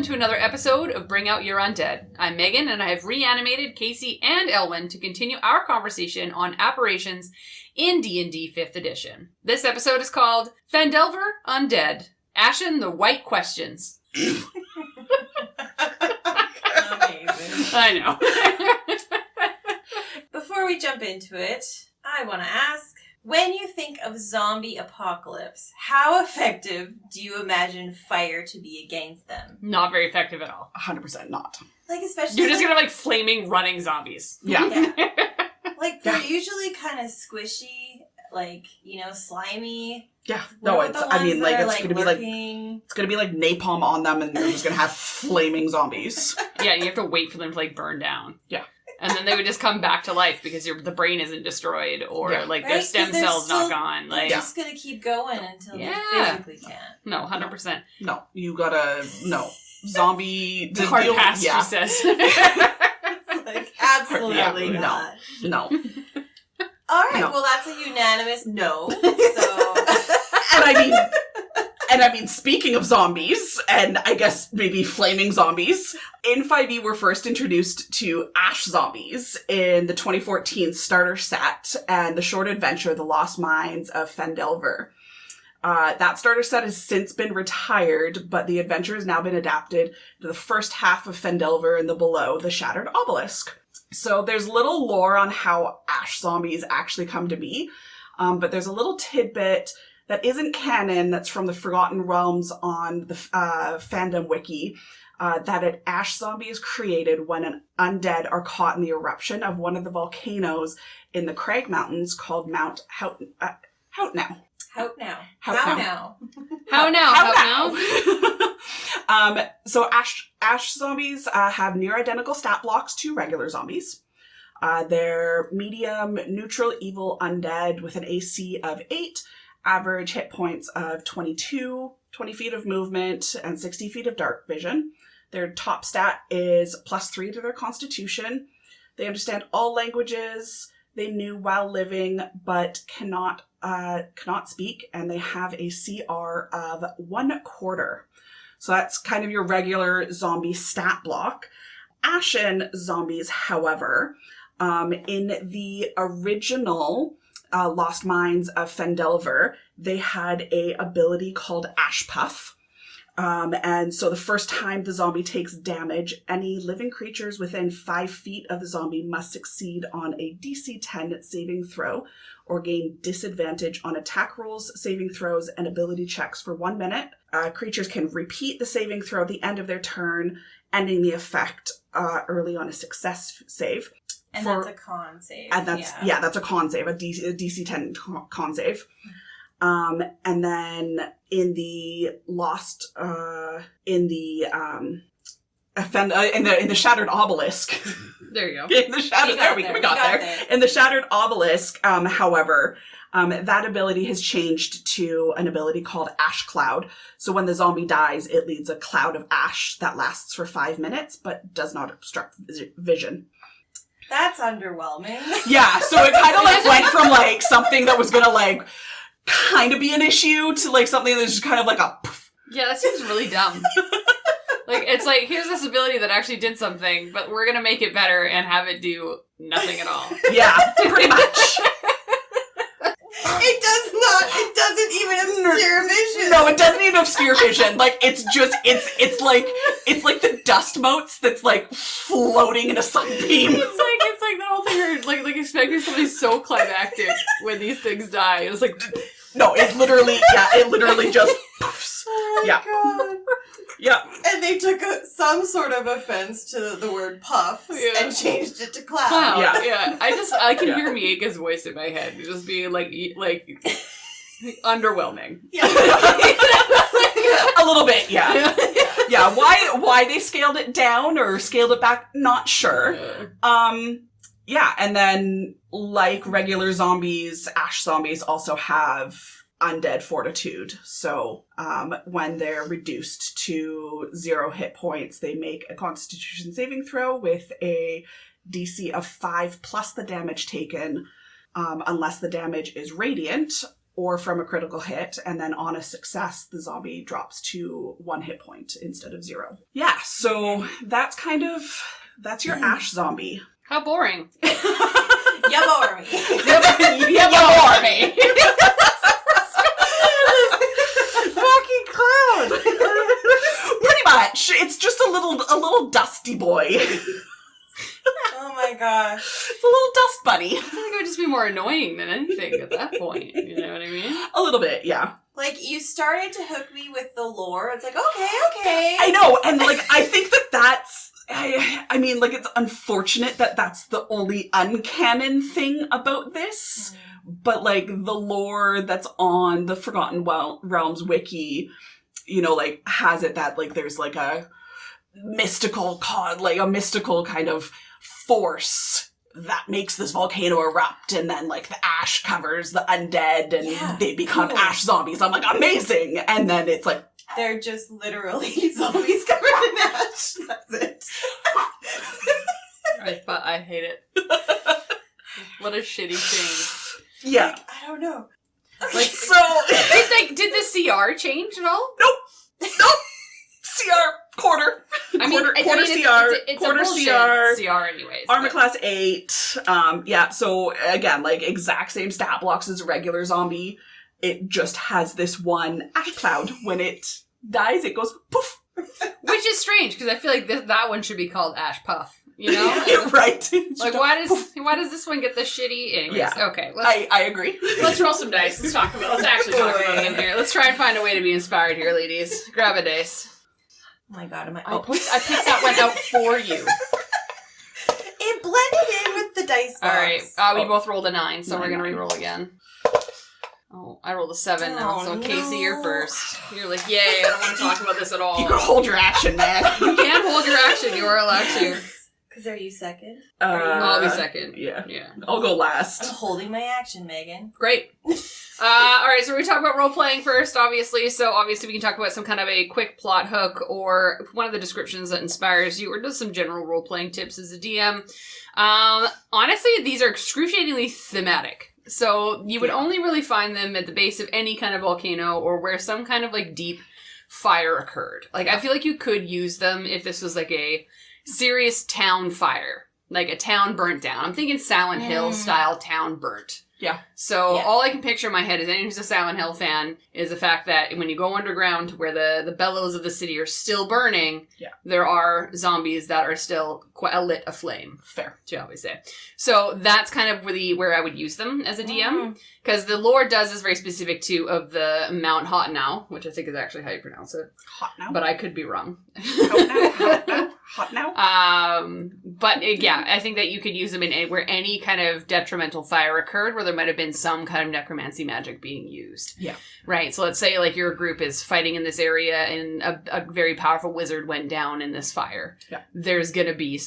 to another episode of Bring Out Your Undead. I'm Megan, and I have reanimated Casey and Ehlwyn to continue our conversation on apparitions in D&D 5th edition. This episode is called Phandelver Undead, Ashen the Wight Questions. Amazing. I know. Before we jump into it, I want to ask, when you think of zombie apocalypse, how effective do you imagine fire to be against them? Not very effective at all. 100% not. Like, especially... You're just gonna have, flaming, running zombies. Yeah. Like, they're usually kind of squishy, slimy. Yeah. No, it's gonna be like napalm on them and they're just gonna have flaming zombies. Yeah, you have to wait for them to, burn down. Yeah. And then they would just come back to life because the brain isn't destroyed or, their stem they're cells still, not gone. They're just gonna keep going until they physically can't. No, 100%. No, you gotta... No. Zombie... The hard pass, she says. Absolutely not. No. All right, well, that's a unanimous no. So... And I mean, speaking of zombies, and I guess maybe flaming zombies, in 5e we're first introduced to ash zombies in the 2014 starter set and the short adventure, The Lost Mines of Phandelver. That starter set has since been retired, but the adventure has now been adapted to the first half of Phandelver and Below, the Shattered Obelisk. So there's little lore on how ash zombies actually come to be, but there's a little tidbit that isn't canon, that's from the Forgotten Realms on the fandom wiki, that an ash zombie is created when an undead are caught in the eruption of one of the volcanoes in the Crag Mountains called Mount Houtnow. So ash zombies have near identical stat blocks to regular zombies. They're medium, neutral, evil undead with an AC of 8, average hit points of 22, 20 feet of movement, and 60 feet of dark vision. Their top stat is +3 to their constitution. They understand all languages they knew while living, but cannot speak, and they have a CR of 1/4. So that's kind of your regular zombie stat block. Ashen zombies, however, in the original Lost Mines of Phandelver, they had a ability called Ash Puff. And so the first time the zombie takes damage, any living creatures within 5 feet of the zombie must succeed on a DC 10 saving throw or gain disadvantage on attack rolls, saving throws, and ability checks for 1 minute. Creatures can repeat the saving throw at the end of their turn, ending the effect early on a success save. And that's a con save. And that's a con save, a DC 10 con save. And then in the Shattered Obelisk. There you go. We got there. In the Shattered Obelisk, however, that ability has changed to an ability called Ash Cloud. So when the zombie dies, it leads a cloud of ash that lasts for 5 minutes, but does not obstruct vision. That's underwhelming. Yeah, so it kind of went from something that was gonna kind of be an issue to something that's just kind of a poof. Yeah, that seems really dumb. It's here's this ability that actually did something, but we're gonna make it better and have it do nothing at all. Yeah, pretty much. It doesn't even obscure vision. No, it doesn't even obscure vision. It's like the dust motes that's floating in a sunbeam. It's like the whole thing you're expecting something so climactic when these things die. It's no, it literally just poofs. Oh my god. Yeah. And they took some sort of offense to the word puff and changed it to cloud. Yeah. I can hear Mieka's voice in my head just being underwhelming. Yeah. A little bit, yeah. Yeah, why they scaled it down or scaled it back, not sure. And then regular zombies, ash zombies also have undead fortitude. So when they're reduced to 0 hit points, they make a constitution saving throw with a DC of 5 plus the damage taken, unless the damage is radiant, or from a critical hit, and then on a success, the zombie drops to 1 hit point instead of 0. Yeah, so that's your Ash zombie. How boring. You bore me. You bore me. Fucking clown. Pretty much. It's just a little dusty boy. Oh my gosh. It's a little dust bunny. I think it would just be more annoying than anything at that point. You know what I mean? A little bit, yeah. Like, you started to hook me with the lore. It's like, okay. I know, and like, I think that's... I mean, like, it's unfortunate that that's the only uncanon thing about this, but, like, the lore that's on the Forgotten Realms wiki, you know, like, has it that, like, there's, like, a mystical kind of force that makes this volcano erupt, and then, like, the ash covers the undead, and they become ash zombies. I'm like, amazing! And then it's like... They're just literally zombies covered in ash. That's it. I hate it. What a shitty thing. Yeah. Like, I don't know. Like, so... did the CR change at all? Nope. CR, quarter. Quarter CR. It's quarter a CR. CR anyways. Armor class 8. Yeah, so again, like, exact same stat blocks as a regular zombie. It just has this one ash cloud. When it dies, it goes poof. Which is strange, because I feel like that one should be called Ash Puff. You know? Right. Like, why does this one get the shitty? Anyways, yeah. Okay. I agree. Let's roll some dice. Let's actually talk about them here. Let's try and find a way to be inspired here, ladies. Grab a dice. Oh my god, I picked that one out for you. It blended in with the dice box. Alright, we both rolled a 9, so we're gonna 9. re-roll again. Oh, I rolled a 7 now, so no. Casey, you're first. You're like, yay, I don't want to talk about this at all. You can hold your action, man. You can hold your action, you are allowed to. Because are you second? I'll be second. Yeah. Yeah. I'll go last. I'm holding my action, Megan. Great. Alright, so we talk about role-playing first, obviously. So obviously we can talk about some kind of a quick plot hook or one of the descriptions that inspires you or just some general role-playing tips as a DM. Honestly, these are excruciatingly thematic. So you would only really find them at the base of any kind of volcano or where some kind of like deep fire occurred. Like I feel like you could use them if this was like a serious town fire, like a town burnt down. I'm thinking Silent Hill style town burnt. Yeah. So all I can picture in my head is anyone who's a Silent Hill fan is the fact that when you go underground where the bellows of the city are still burning, there are zombies that are still lit aflame. Fair. Shall we say. So that's kind of really where I would use them as a DM. Because the lore is very specific to of the Mount Hot Now, which I think is actually how you pronounce it. Hot now? But I could be wrong. Hot now? But I think that you could use them in where any kind of detrimental fire occurred, where there might have been some kind of necromancy magic being used. Yeah. Right. So let's say like your group is fighting in this area and a very powerful wizard went down in this fire. Yeah. There's going to be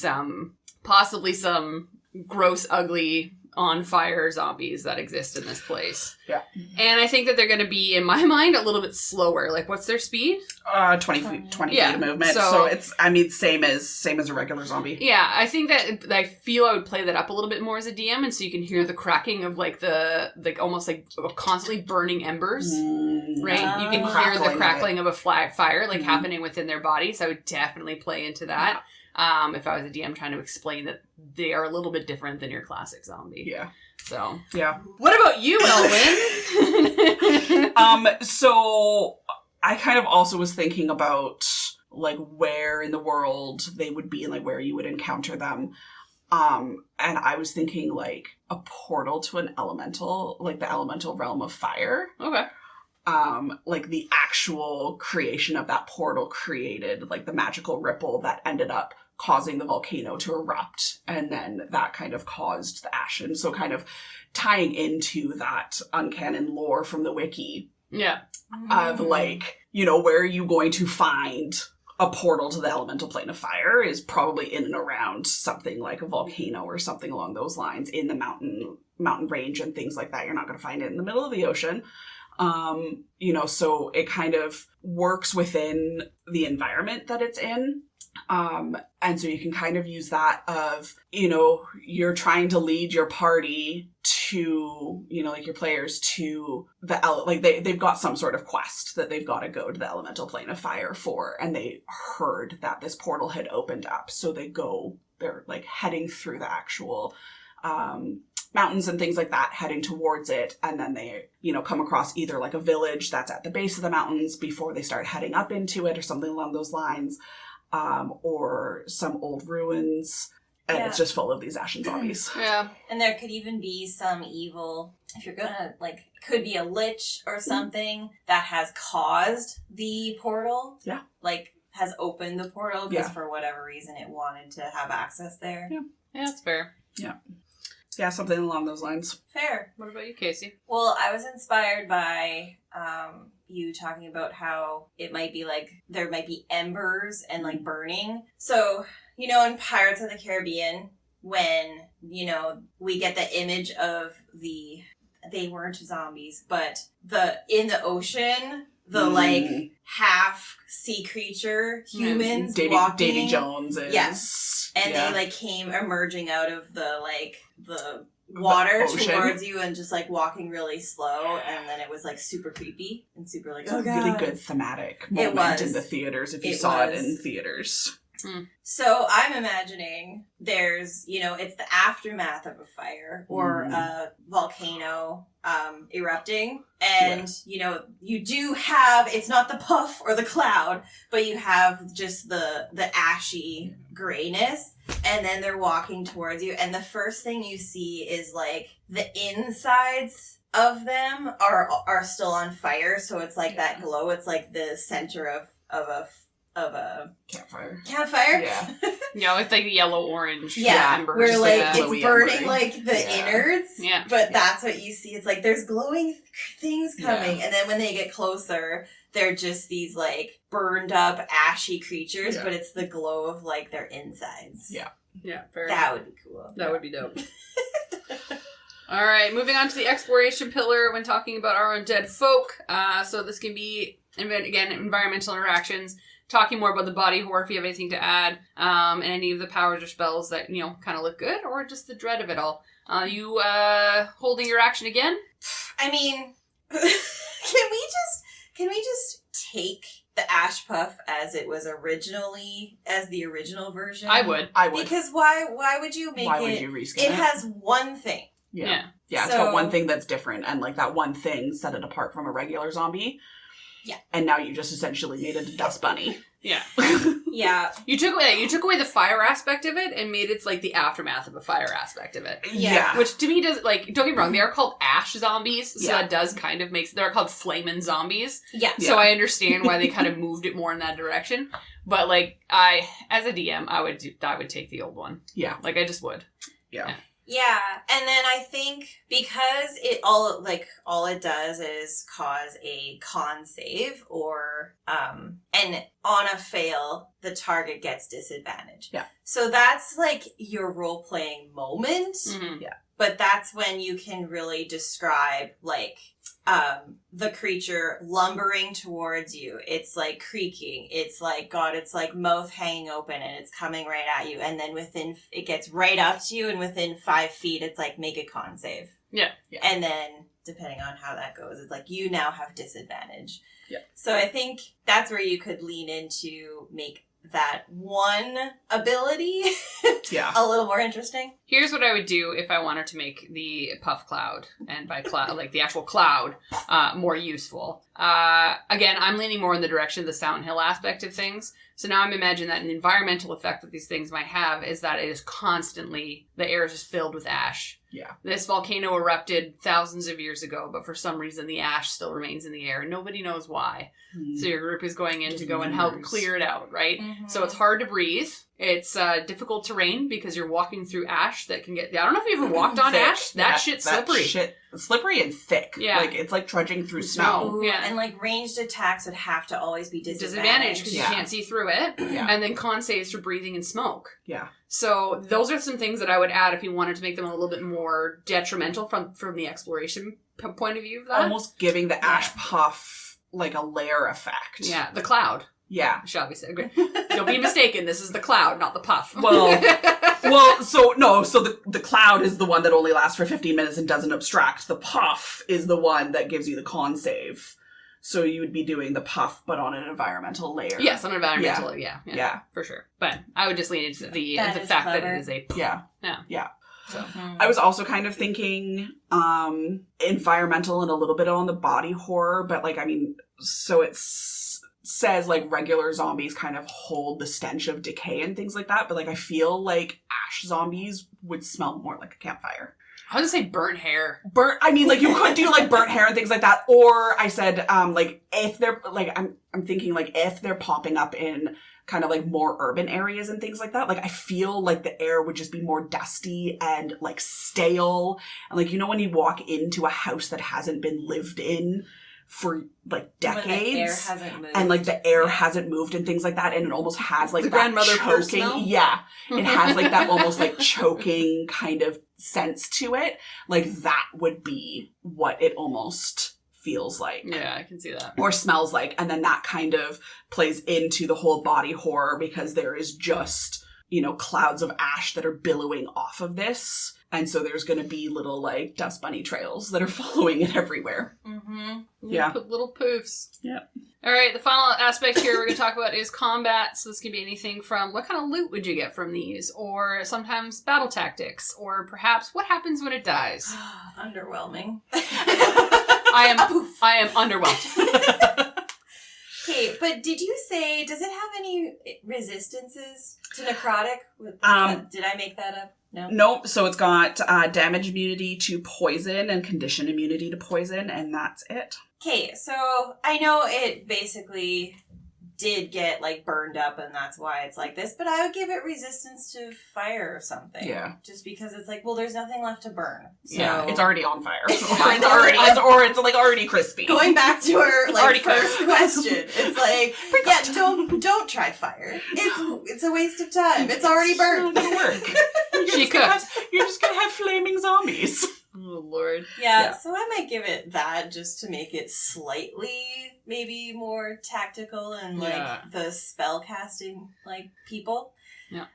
possibly some gross, ugly, on fire zombies that exist in this place. Yeah. And I think that they're going to be, in my mind, a little bit slower. Like, what's their speed? 20 feet of movement. So it's, same as a regular zombie. Yeah, I think that I feel I would play that up a little bit more as a DM, and so you can hear the cracking of almost like constantly burning embers, right? You can hear the crackling of a fire happening within their body. So I would definitely play into that. Yeah. If I was a DM trying to explain that they are a little bit different than your classic zombie. Yeah. So. Yeah. What about you, Ehlwyn? So I kind of also was thinking about like where in the world they would be and like where you would encounter them. And I was thinking like a portal to an elemental, like the elemental realm of fire. Okay. Like the actual creation of that portal created like the magical ripple that ended up causing the volcano to erupt, and then that kind of caused the Ashen. So kind of tying into that uncanon lore from the wiki. Yeah. Of like, where are you going to find a portal to the elemental plane of fire is probably in and around something like a volcano or something along those lines in the mountain mountain range and things like that. You're not going to find it in the middle of the ocean. So it kind of works within the environment that it's in. And so you can kind of use that of, you're trying to lead your party to, like your players to they've got some sort of quest that they've got to go to the elemental plane of fire for, and they heard that this portal had opened up. So they're like heading through the actual, mountains and things like that, heading towards it, and then they come across either like a village that's at the base of the mountains before they start heading up into it or something along those lines, or some old ruins, and it's just full of these ashen zombies. Yeah. And there could even be some evil, if you're gonna could be a lich or something that has caused the portal, has opened the portal because for whatever reason it wanted to have access there. Yeah, that's fair. Yeah, something along those lines. Fair. What about you, Casey? Well, I was inspired by you talking about how it might be there might be embers and burning. So, in Pirates of the Caribbean, when, we get the image of they weren't zombies, but in the ocean, the half sea creature humans walking. Davy Jones is. Yes. And they came emerging out of the water towards you and just walking really slow, and then it was super creepy and super oh god. Really good thematic moment in the theaters if you saw it in theaters. So I'm imagining there's, it's the aftermath of a fire or a volcano erupting, and you do have, it's not the puff or the cloud, but you have just the ashy grayness, and then they're walking towards you, and the first thing you see is the insides of them are still on fire, so it's that glow. It's the center of a campfire. Yeah. It's the yellow-orange embers. Where it's burning embers. The innards. Yeah. But that's what you see. It's there's glowing things coming. And then when they get closer, they're just these burned up ashy creatures, but it's the glow of their insides. Yeah. Yeah, fair. That would be cool. That would be dope. All right, moving on to the exploration pillar when talking about our undead folk. So this can be, again, environmental interactions, talking more about the body horror if you have anything to add, and any of the powers or spells that, kind of look good, or just the dread of it all. You holding your action again? I mean, can we just take the ash puff as it was originally, as the original version? I would. Because why would you make Why would you reskin it? It has one thing. Yeah, it's got one thing that's different, and that one thing set it apart from a regular zombie. Yeah. And now you just essentially made it a dust bunny. Yeah. Yeah. You took away the fire aspect of it and made it the aftermath of a fire aspect of it. Yeah. Which to me does, don't get me wrong, they are called ash zombies, so that does kind of they're called flamin' zombies. Yeah. So I understand why they kind of moved it more in that direction. But as a DM, I would take the old one. Yeah. I just would. Yeah. Yeah, and then I think because all it does is cause a con save, or and on a fail the target gets disadvantage. Yeah. So that's your role playing moment. Mm-hmm. Yeah. But that's when you can really describe the creature lumbering towards you. It's creaking. It's it's mouth hanging open and it's coming right at you. And then it gets right up to you, and within 5 feet, it's make a con save. Yeah. And then depending on how that goes, it's you now have disadvantage. Yeah. So I think that's where you could lean into make that one ability a little more interesting. Here's what I would do if I wanted to make the puff cloud, and by cloud, the actual cloud, more useful. Again, I'm leaning more in the direction of the Silent Hill aspect of things. So now I'm imagining that an environmental effect that these things might have is that it is constantly, the air is just filled with ash. Yeah. This volcano erupted thousands of years ago, but for some reason the ash still remains in the air, and nobody knows why. So your group is going in to go and help clear it out, right? Mm-hmm. So it's hard to breathe. It's difficult terrain because you're walking through ash that can get... I don't know if you ever walked on ash. That shit's slippery. Slippery and thick. Yeah. Like, it's like trudging through snow. Ooh, Yeah. And like ranged attacks would have to always be disadvantaged. Disadvantage because you can't see through it. Yeah. And then con saves for breathing and smoke. Yeah. So those are some things that I would add if you wanted to make them a little bit more detrimental from the exploration point of view of that. Almost giving the ash puff like a layer effect. Yeah, the cloud. Yeah. Shall we say? Don't be mistaken. This is the cloud, not the puff. So the cloud is the one that only lasts for 15 minutes and doesn't abstract. The puff is the one that gives you the con save. So you would be doing the puff, but on an environmental layer. Yes, on an environmental, yeah, for sure. But I would just lean into the fact that it is a puff. Yeah. So. I was also kind of thinking environmental and a little bit on the body horror, but like, I mean, so it says like regular zombies kind of hold the stench of decay and things like that, but like I feel like ash zombies would smell more like a campfire. I was gonna say burnt hair. I mean, like, you could do, like, burnt hair and things like that. Or I said, like, if they're, like, I'm thinking, like, if they're popping up in kind of, like, more urban areas and things like that, like, I feel like the air would just be more dusty and, like, stale. And, like, you know when you walk into a house that hasn't been lived in for, like, decades? When the air hasn't moved. And, like, the air hasn't moved and things like that. And it almost has, like, the that grandmother choking. smell? Yeah. It has, like, that almost, like, choking kind of sense to it. Like, that would be what it almost feels like. Yeah, I can see that. Or smells like. And then that kind of plays into the whole body horror because there is just, you know, clouds of ash that are billowing off of this. And so there's going to be little, like, dust bunny trails that are following it everywhere. Mm-hmm. Yeah. Little poofs. Yeah. All right, the final aspect here we're going to talk about is combat. So this can be anything from what kind of loot would you get from these, or sometimes battle tactics, or perhaps what happens when it dies. Underwhelming. I am underwhelmed. Okay, but did you say, does it have any resistances to necrotic? Did I make that up? No? Nope. So it's got damage immunity to poison and condition immunity to poison, and that's it. Okay, so I know it basically did get, like, burned up, and that's why it's like this, but I would give it resistance to fire or something. Yeah. Just because it's like, well, there's nothing left to burn. So. Yeah, it's already on fire. It's already crispy. Going back to our, like, Already first question, it's like, yeah, don't try fire. It's a waste of time. It's already burned. It's not gonna work. You're just gonna have flaming zombies. Oh, Lord. Yeah, so I might give it that just to make it slightly maybe more tactical and like the spell casting like people. Yeah.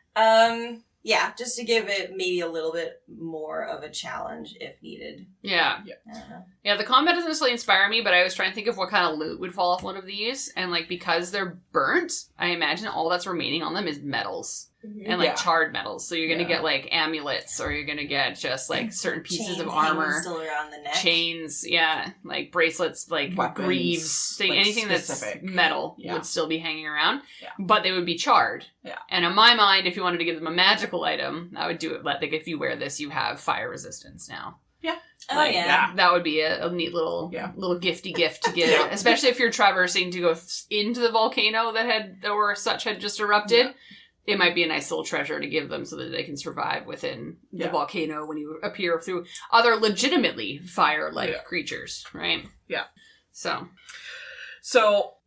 Yeah, just to give it maybe a little bit more of a challenge if needed. Yeah. I don't know. Yeah, the combat doesn't necessarily inspire me, but I was trying to think of what kind of loot would fall off one of these. And, like, because they're burnt, I imagine all that's remaining on them is metals. Mm-hmm. And, like, charred metals. So you're going to get, like, amulets, or you're going to get just, like, certain pieces Chains of armor. still around the neck. Chains, yeah. Like, bracelets, like, weapons, greaves. like, anything specific. that's metal Yeah. would still be hanging around. Yeah. But they would be charred. Yeah. And in my mind, if you wanted to give them a magical item, I would do it. Like, if you wear this, you have fire resistance now. Yeah. Oh, Like, yeah. That would be a neat little gifty gift to give, especially if you're traversing to go into the volcano that had just erupted. Yeah. It might be a nice little treasure to give them so that they can survive within the volcano when you appear through other legitimately fire-like creatures, right? Yeah. So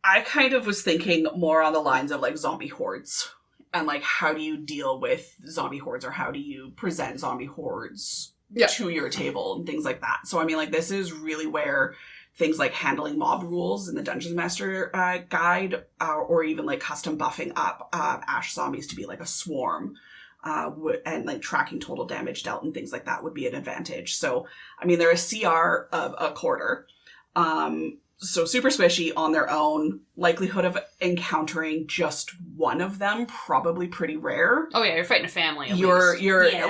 I kind of was thinking more on the lines of, like, zombie hordes. And, like, how do you deal with zombie hordes, or how do you present zombie hordes to your table and things like that. So, I mean, like, this is really where things like handling mob rules in the Dungeons Master guide, or even, like, custom buffing up ash zombies to be, like, a swarm, and, like, tracking total damage dealt and things like that would be an advantage. So, I mean, they're a CR of a quarter. So super squishy on their own. Likelihood of encountering just one of them, probably pretty rare. Oh yeah, you're fighting a family. You're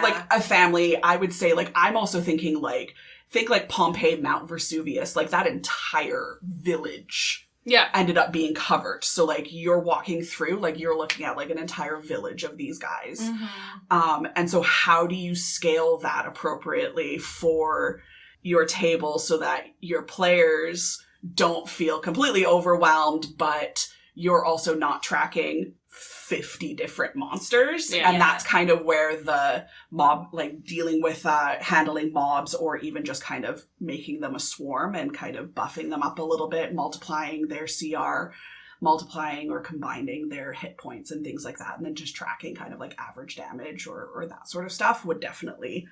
like a family. I would say, like, I'm also thinking, like, think like Pompeii, Mount Vesuvius, like that entire village ended up being covered. So, like, you're walking through, like, you're looking at, like, an entire village of these guys. Mm-hmm. And so how do you scale that appropriately for your table so that your players don't feel completely overwhelmed, but you're also not tracking 50 different monsters. Yeah. And that's kind of where the mob, like dealing with handling mobs or even just kind of making them a swarm and kind of buffing them up a little bit, multiplying their CR, multiplying or combining their hit points and things like that. And then just tracking kind of like average damage or that sort of stuff would definitely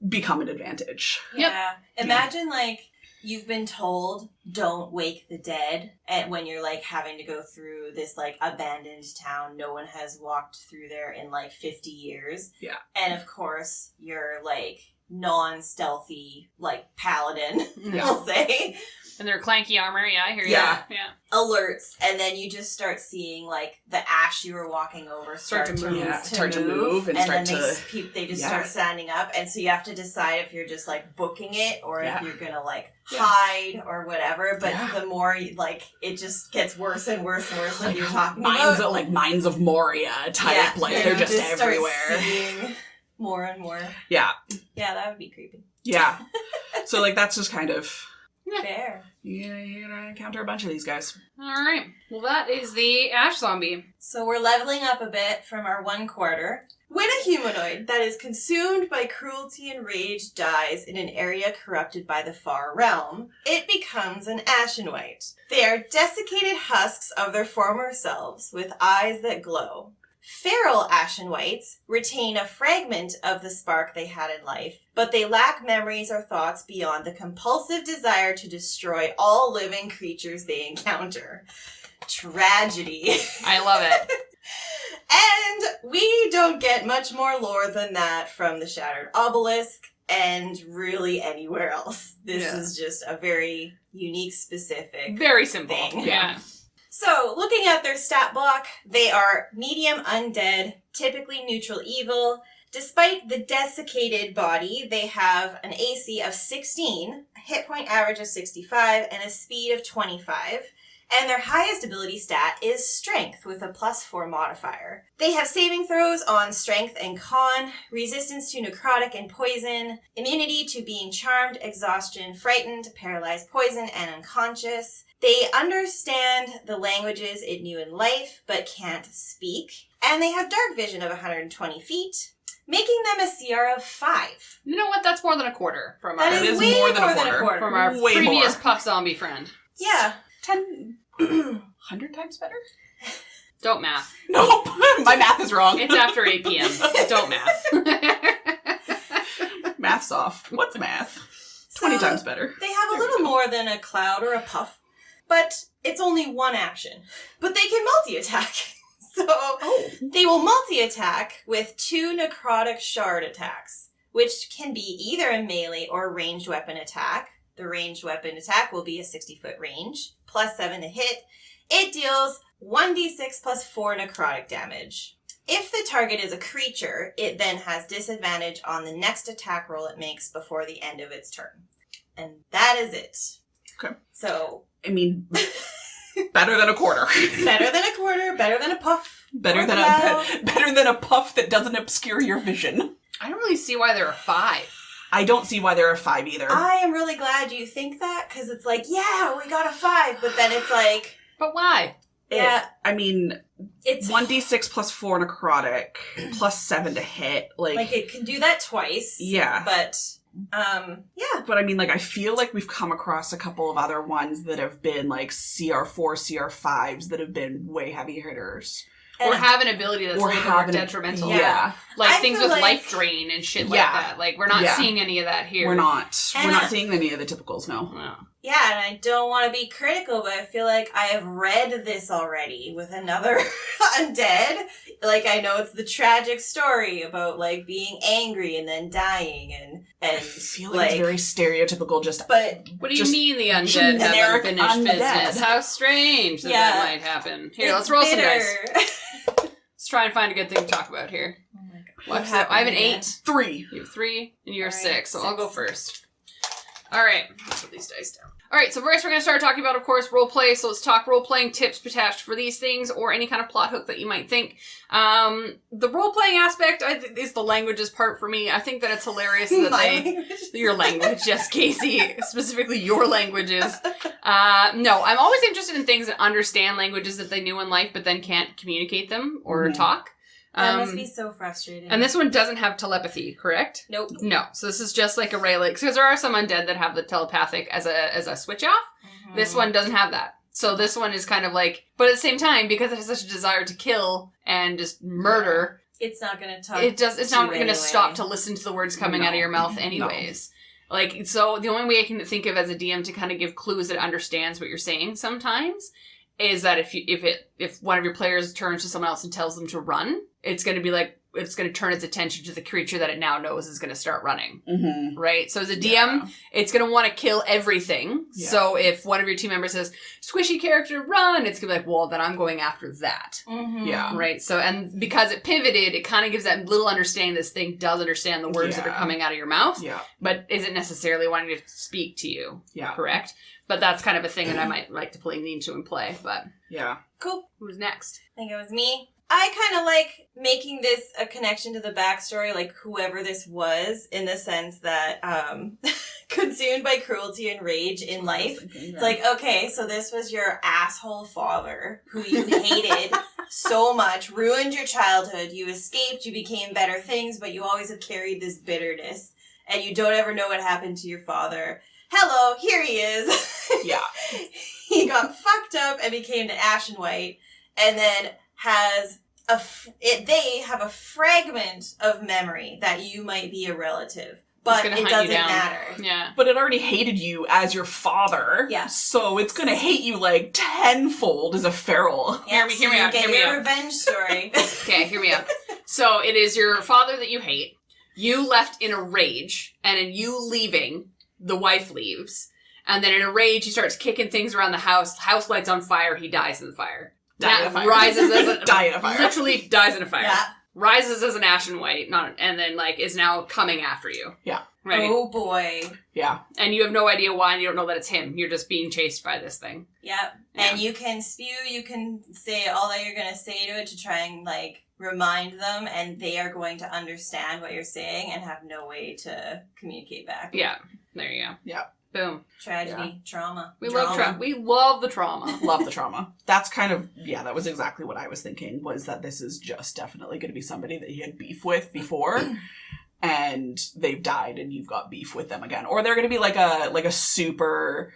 become an advantage. Yeah. Imagine like you've been told don't wake the dead, and when you're like having to go through this like abandoned town, no one has walked through there in like 50 years. Yeah. And of course you're like non-stealthy like paladin, Yeah. we'll say. And their clanky armor, yeah, I hear you. Yeah. Yeah. Alerts, and then you just start seeing like the ash you were walking over start to move, Yeah, start to move and then start they just yeah. start standing up, and so you have to decide if you're just like booking it or Yeah. if you're gonna like Yeah. hide or whatever. But Yeah. the more you, like it just gets worse and worse and worse, like you're talking Mines about. of, like Mines of Moria type, Yeah, like and they're you just start everywhere. seeing more and more. Yeah. Yeah, that would be creepy. Yeah. So like that's just kind of Fair. you're gonna encounter a bunch of these guys. All right. Well, that is the ash zombie. So we're leveling up a bit from our 1/4. When a humanoid that is consumed by cruelty and rage dies in an area corrupted by the far realm, it becomes an Ashenwight. They are desiccated husks of their former selves with eyes that glow. Feral Ashenwights retain a fragment of the spark they had in life, but they lack memories or thoughts beyond the compulsive desire to destroy all living creatures they encounter. Tragedy. I love it. And we don't get much more lore than that from the Shattered Obelisk and really anywhere else. This Yeah. is just a very unique, specific Very simple. thing. Yeah. So, looking at their stat block, they are medium undead, typically neutral evil. Despite the desiccated body, they have an AC of 16, a hit point average of 65, and a speed of 25. And their highest ability stat is Strength with a +4 modifier. They have saving throws on Strength and Con, resistance to necrotic and poison, immunity to being charmed, exhaustion, frightened, paralyzed, poison, and unconscious. They understand the languages it knew in life, but can't speak. And they have dark vision of 120 feet, making them a CR of 5. You know what? That's more than a quarter from That our, is is way more more than a than a quarter. quarter. from our way previous more. puff zombie friend. Yeah. 100 times better? Don't math. Nope. My math is wrong. It's after 8 p.m. Don't math. Math's off. What's math? 20 So, times better. They have a There we little go. more than a cloud or a puff, but it's only one action. But they can multi-attack. So Oh. they will multi-attack with 2 necrotic shard attacks, which can be either a melee or ranged weapon attack. The ranged weapon attack will be a 60-foot range, +7 to hit. It deals 1d6 + 4 necrotic damage. If the target is a creature, it then has disadvantage on the next attack roll it makes before the end of its turn. And that is it. Okay. So, I mean, better than a quarter. better than a quarter, better than a puff. Better or than cloud. better than a puff that doesn't obscure your vision. I don't really see why there are 5. I don't see why there are 5 either. I am really glad you think that, because it's like, yeah, we got a 5, but then it's like, But why? yeah, I mean, it's 1d6 + 4 necrotic, +7 to hit. like it can do that twice. Yeah. But, yeah. But I mean, like, I feel like we've come across a couple of other ones that have been, like, CR4, CR5s that have been way heavy hitters. Or And have an ability that's a Or little have more an- detrimental. Yeah. Like I things feel with like- life drain and shit like Yeah. that. Like, we're not Yeah. seeing any of that here. We're not. And We're not seeing any of the typicals, no. No. Yeah, and I don't want to be critical, but I feel like I have read this already with another undead. Like, I know it's the tragic story about, like, being angry and then dying and I feel like it's very stereotypical, just But, What do you Just mean the undead have generic unfinished undead. business? How strange that Yeah. that might happen. Here, it's let's roll some bitter. dice. Let's try and find a good thing to talk about here. Oh my god. What I have an 8. 3. You have 3, and you're All right, 6, so I'll go 6. first. All right, let's put these dice down. All right, so first we're going to start talking about, of course, roleplay. So let's talk role-playing tips attached for these things or any kind of plot hook that you might think. The role-playing aspect is the languages part for me. I think that it's hilarious that your language, yes, Casey, specifically your languages. No, I'm always interested in things that understand languages that they knew in life but then can't communicate them or talk. That must be so frustrating. And this one doesn't have telepathy, correct? Nope. No. So this is just like a relic. Because there are some undead that have the telepathic as a switch off. Mm-hmm. This one doesn't have that. So this one is kind of like... But at the same time, because it has such a desire to kill and just murder... It's not going to talk It's not going to stop to listen to the words coming out of your mouth anyways. No. Like, so the only way I can think of as a DM to kind of give clues that it understands what you're saying sometimes is that if one of your players turns to someone else and tells them to run... It's going to be like, it's going to turn its attention to the creature that it now knows is going to start running. Mm-hmm. Right? So as a DM, it's going to want to kill everything. Yeah. So if one of your team members says, squishy character, run, it's going to be like, well, then I'm going after that. Mm-hmm. Yeah. Right? So, and because it pivoted, it kind of gives that little understanding this thing does understand the words that are coming out of your mouth. Yeah. But isn't necessarily wanting to speak to you. Yeah. Correct? But that's kind of a thing that I might like to play into and play. But yeah. Cool. Who's next? I think it was me. I kind of like making this a connection to the backstory, like whoever this was, in the sense that consumed by cruelty and rage in life. It's like, okay, so this was your asshole father who you hated so much, ruined your childhood, you escaped, you became better things, but you always have carried this bitterness, and you don't ever know what happened to your father. Hello, here he is. Yeah. He got fucked up and became an Ashenwight, and then has they have a fragment of memory that you might be a relative, but it doesn't matter. Yeah. But it already hated you as your father. Yeah. So it's gonna hate you like tenfold as a feral. Yeah, hear me out. Get your revenge story. Okay, hear me out. So it is your father that you hate. You left in a rage, and in you leaving, the wife leaves. And then in a rage, he starts kicking things around the house. The house lights on fire. He dies in the fire. Rises as a die in a fire. Literally dies in a fire. Yeah. Rises as an Ashenwight, and then like is now coming after you. Yeah. Right. Oh boy. Yeah. And you have no idea why, and you don't know that it's him. You're just being chased by this thing. Yep. Yeah. And you can spew, you can say all that you're gonna say to it to try and like remind them, and they are going to understand what you're saying and have no way to communicate back. Yeah. There you go. Yeah. Boom. Tragedy. Trauma. We love the trauma. Love the trauma. That's kind of, that was exactly what I was thinking, was that this is just definitely going to be somebody that you had beef with before, and they've died and you've got beef with them again. Or they're going to be like a super,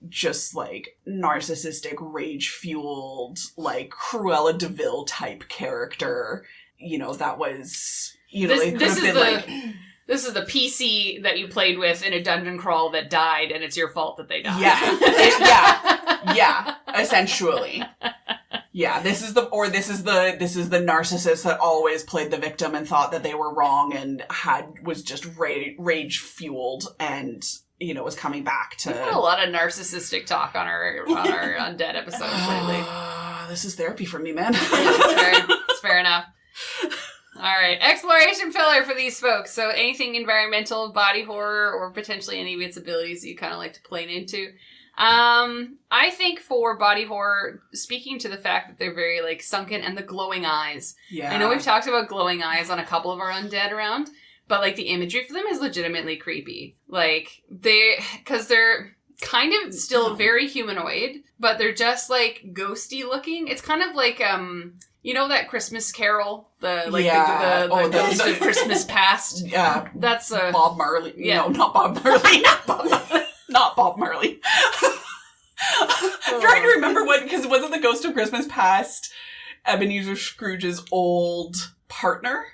just like, narcissistic, rage-fueled, like, Cruella de Vil type character. You know, that was, This is the PC that you played with in a dungeon crawl that died, and it's your fault that they died. Yeah, essentially. Yeah, this is the narcissist that always played the victim and thought that they were wrong and was just rage fueled and was coming back to. We've had a lot of narcissistic talk on our Undead episodes lately. This is therapy for me, man. It's fair enough. All right, exploration pillar for these folks. So anything environmental, body horror, or potentially any of its abilities that you kind of like to play into. I think for body horror, speaking to the fact that they're very like sunken and the glowing eyes. Yeah. I know we've talked about glowing eyes on a couple of our Undead around, but like the imagery for them is legitimately creepy. Like because they're kind of still very humanoid, but they're just like ghosty looking. It's kind of like you know that Christmas Carol, the Ghost of Christmas Past. Yeah, that's Bob Marley. Yeah. No, not Bob Marley. Not Bob Marley. I'm trying to remember because wasn't the Ghost of Christmas Past Ebenezer Scrooge's old partner?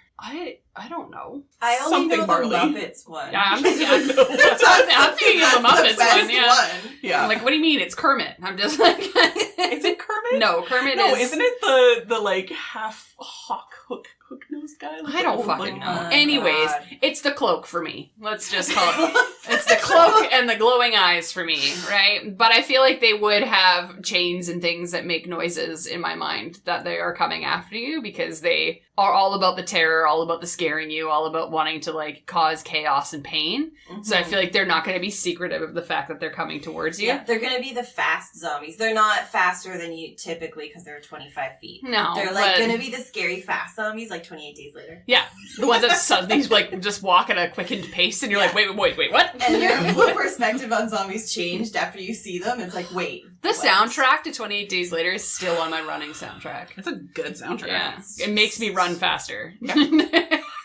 I don't know. I only know the Muppets one. Yeah, I'm thinking of the Muppets one. Yeah. Yeah. Like, what do you mean? It's Kermit. I'm just like, is it Kermit? No, Kermit is. No, isn't it the like half hawk hook nosed guy? Like I don't fucking know. Anyways, it's the cloak for me. Let's just call it. It's the cloak and the glowing eyes for me, right? But I feel like they would have chains and things that make noises in my mind that they are coming after you because they are all about the terror, all about the scaring you, all about wanting to, like, cause chaos and pain. Mm-hmm. So I feel like they're not going to be secretive of the fact that they're coming towards you. Yeah, they're going to be the fast zombies. They're not faster than you typically because they're 25 feet. No. They're, like, going to be the scary fast zombies, like 28 Days Later. Yeah. The ones that suddenly, like, just walk at a quickened pace and you're like, wait, what? And your whole perspective on zombies changed after you see them. It's like, wait. The soundtrack to 28 Days Later is still on my running soundtrack. It's a good soundtrack. Yeah. It makes me run faster. Yeah.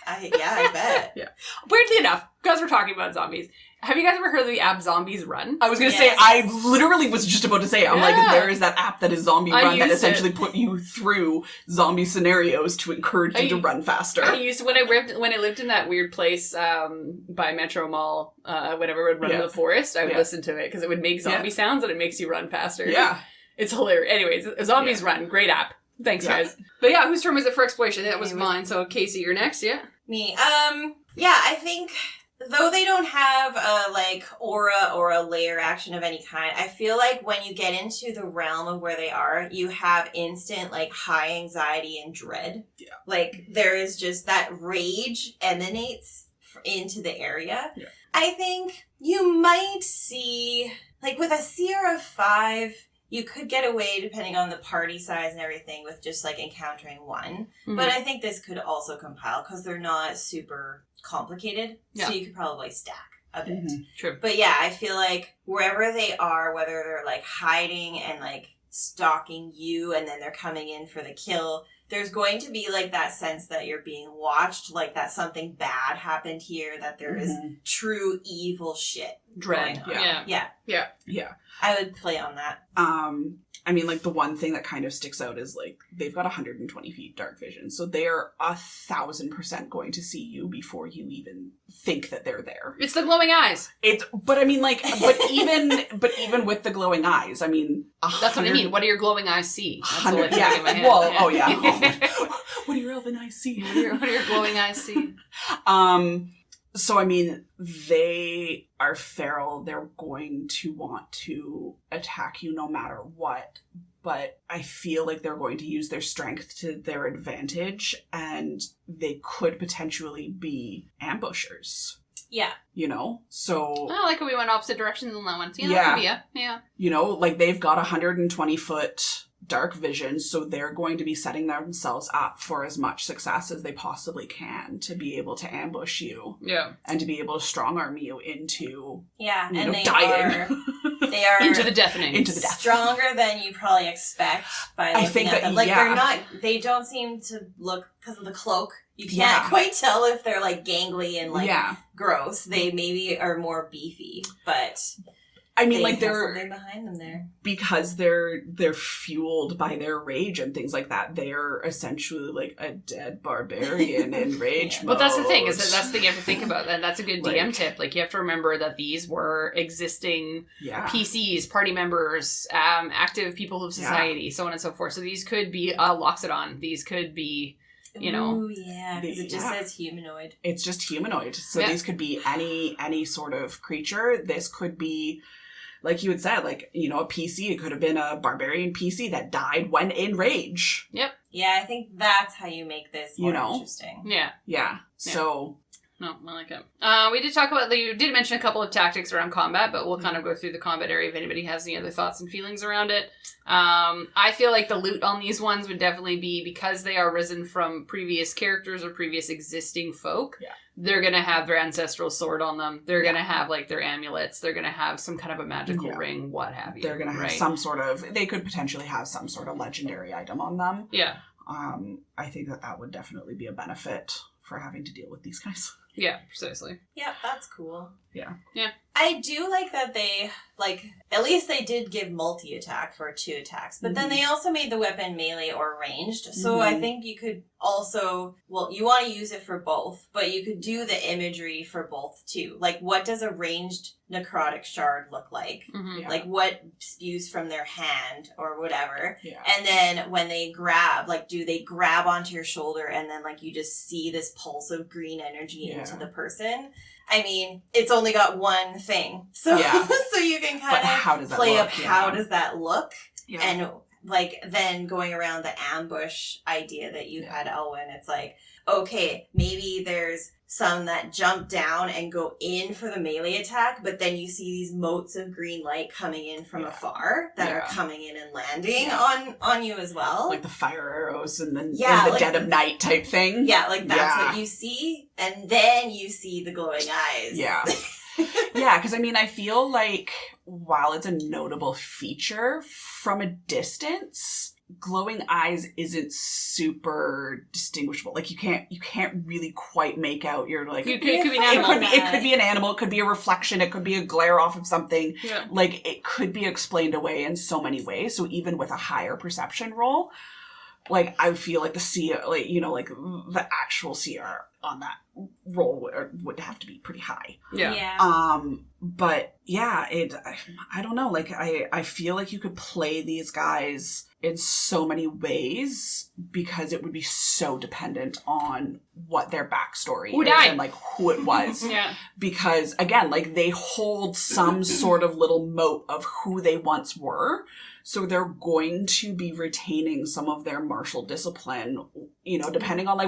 I bet. Yeah. Weirdly enough, because we're talking about zombies, have you guys ever heard of the app Zombies Run? I was going to say, I literally was just about to say, I'm like, there is that app that is Zombie Run that essentially put you through zombie scenarios to encourage you to run faster. I used to, when I lived in that weird place by Metro Mall, whenever I would run in the forest, I would listen to it because it would make zombie sounds and it makes you run faster. Yeah. It's hilarious. Anyways, Zombies Run, great app. Thanks, guys. But yeah, whose turn was it for exploration? That was mine. So Casey, you're next, yeah? Me. Yeah, I think though they don't have a like aura or a layer action of any kind, I feel like when you get into the realm of where they are, you have instant like high anxiety and dread. Yeah. Like there is just that rage emanates into the area. Yeah. I think you might see like with a Seer of 5, you could get away, depending on the party size and everything, with just, like, encountering one. Mm-hmm. But I think this could also compile, because they're not super complicated. Yeah. So you could probably stack a bit. Mm-hmm. True. But yeah, I feel like wherever they are, whether they're, like, hiding and, like, stalking you, and then they're coming in for the kill, there's going to be, like, that sense that you're being watched, like, that something bad happened here, that there is true evil shit. Dread. Yeah. I would play on that. I mean, like, the one thing that kind of sticks out is, like, they've got 120 feet dark vision, so they are 1,000% going to see you before you even think that they're there. It's the glowing eyes. But I mean, like, even with the glowing eyes, I mean, that's what I mean. What do your glowing eyes see? That's all in my head. Well, oh yeah. What do your elven eyes see? What do your glowing eyes see? So, I mean, they are feral. They're going to want to attack you no matter what. But I feel like they're going to use their strength to their advantage, and they could potentially be ambushers. Yeah. You know? So... I like how we went opposite directions on that one. Yeah. You know, like, they've got 120-foot... dark vision, so they're going to be setting themselves up for as much success as they possibly can to be able to ambush you. Yeah. And to be able to strong arm you into and they dying. They are into the deafening. Into the death. Stronger than you probably expect by looking at them. Like they don't seem to look, because of the cloak, you can't quite tell if they're like gangly and like gross. They maybe are more beefy, but I mean, like, they're something behind them there because they're fueled by their rage and things like that. They're essentially like a dead barbarian in rage mode. But that's the thing, is that's the thing you have to think about, and that's a good DM tip. Like, you have to remember that these were existing PCs, party members, active people of society, so on and so forth. So these could be Loxodon. These could be, you know. Ooh, yeah, because it just says humanoid. It's just humanoid. So these could be any sort of creature. This could be, like you had said, like, you know, a PC. It could have been a barbarian PC that died when in rage. Yep. Yeah, I think that's how you make this more interesting. Yeah. So... No, I like it. We did talk about, you did mention a couple of tactics around combat, but we'll kind of go through the combat area if anybody has any other thoughts and feelings around it. I feel like the loot on these ones would definitely be, because they are risen from previous characters or previous existing folk, they're going to have their ancestral sword on them. They're going to have, like, their amulets. They're going to have some kind of a magical ring, what have you. They're going to have some sort of, they could potentially have some sort of legendary item on them. Yeah. I think that would definitely be a benefit for having to deal with these guys. Yeah, precisely. Yeah, that's cool. Yeah. I do like that they, like, at least they did give multi-attack for 2 attacks, but then they also made the weapon melee or ranged, so I think you could also, well, you want to use it for both, but you could do the imagery for both too. Like, what does a ranged necrotic shard look like? Like, what spews from their hand or whatever. And then when they grab, like, do they grab onto your shoulder and then, like, you just see this pulse of green energy into the person? I mean, it's only got one thing. So so you can kind of play up how does that look and like, then going around the ambush idea that you had, Ehlwyn, it's like, okay, maybe there's some that jump down and go in for the melee attack, but then you see these motes of green light coming in from afar that are coming in and landing on you as well. Like the fire arrows and then in the like dead of night type thing. Yeah, like that's what you see. And then you see the glowing eyes. Yeah. Yeah, because I mean, I feel like while it's a notable feature, from a distance, glowing eyes isn't super distinguishable. Like you can't really quite make out your like. It could be an animal. It could be an animal. It could be a reflection. It could be a glare off of something. Yeah. Like it could be explained away in so many ways. So even with a higher perception roll, like I feel like the CR, like like the actual CR on that roll would have to be pretty high. Yeah. But yeah, I don't know. Like I feel like you could play these guys in so many ways because it would be so dependent on what their backstory is and like who it was. Yeah. Because again, like they hold some sort of little mote of who they once were. So they're going to be retaining some of their martial discipline, depending on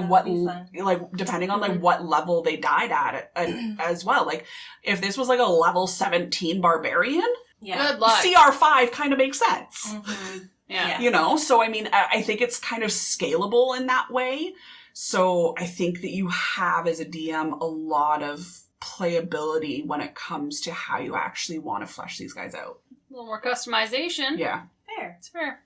what level they died at as well. Like if this was like a level 17 barbarian, good luck. CR5 kind of makes sense. Mm-hmm. Yeah. So I mean, I think it's kind of scalable in that way. So I think that you have as a DM a lot of playability when it comes to how you actually want to flesh these guys out. A little more customization. Yeah. Fair. It's fair.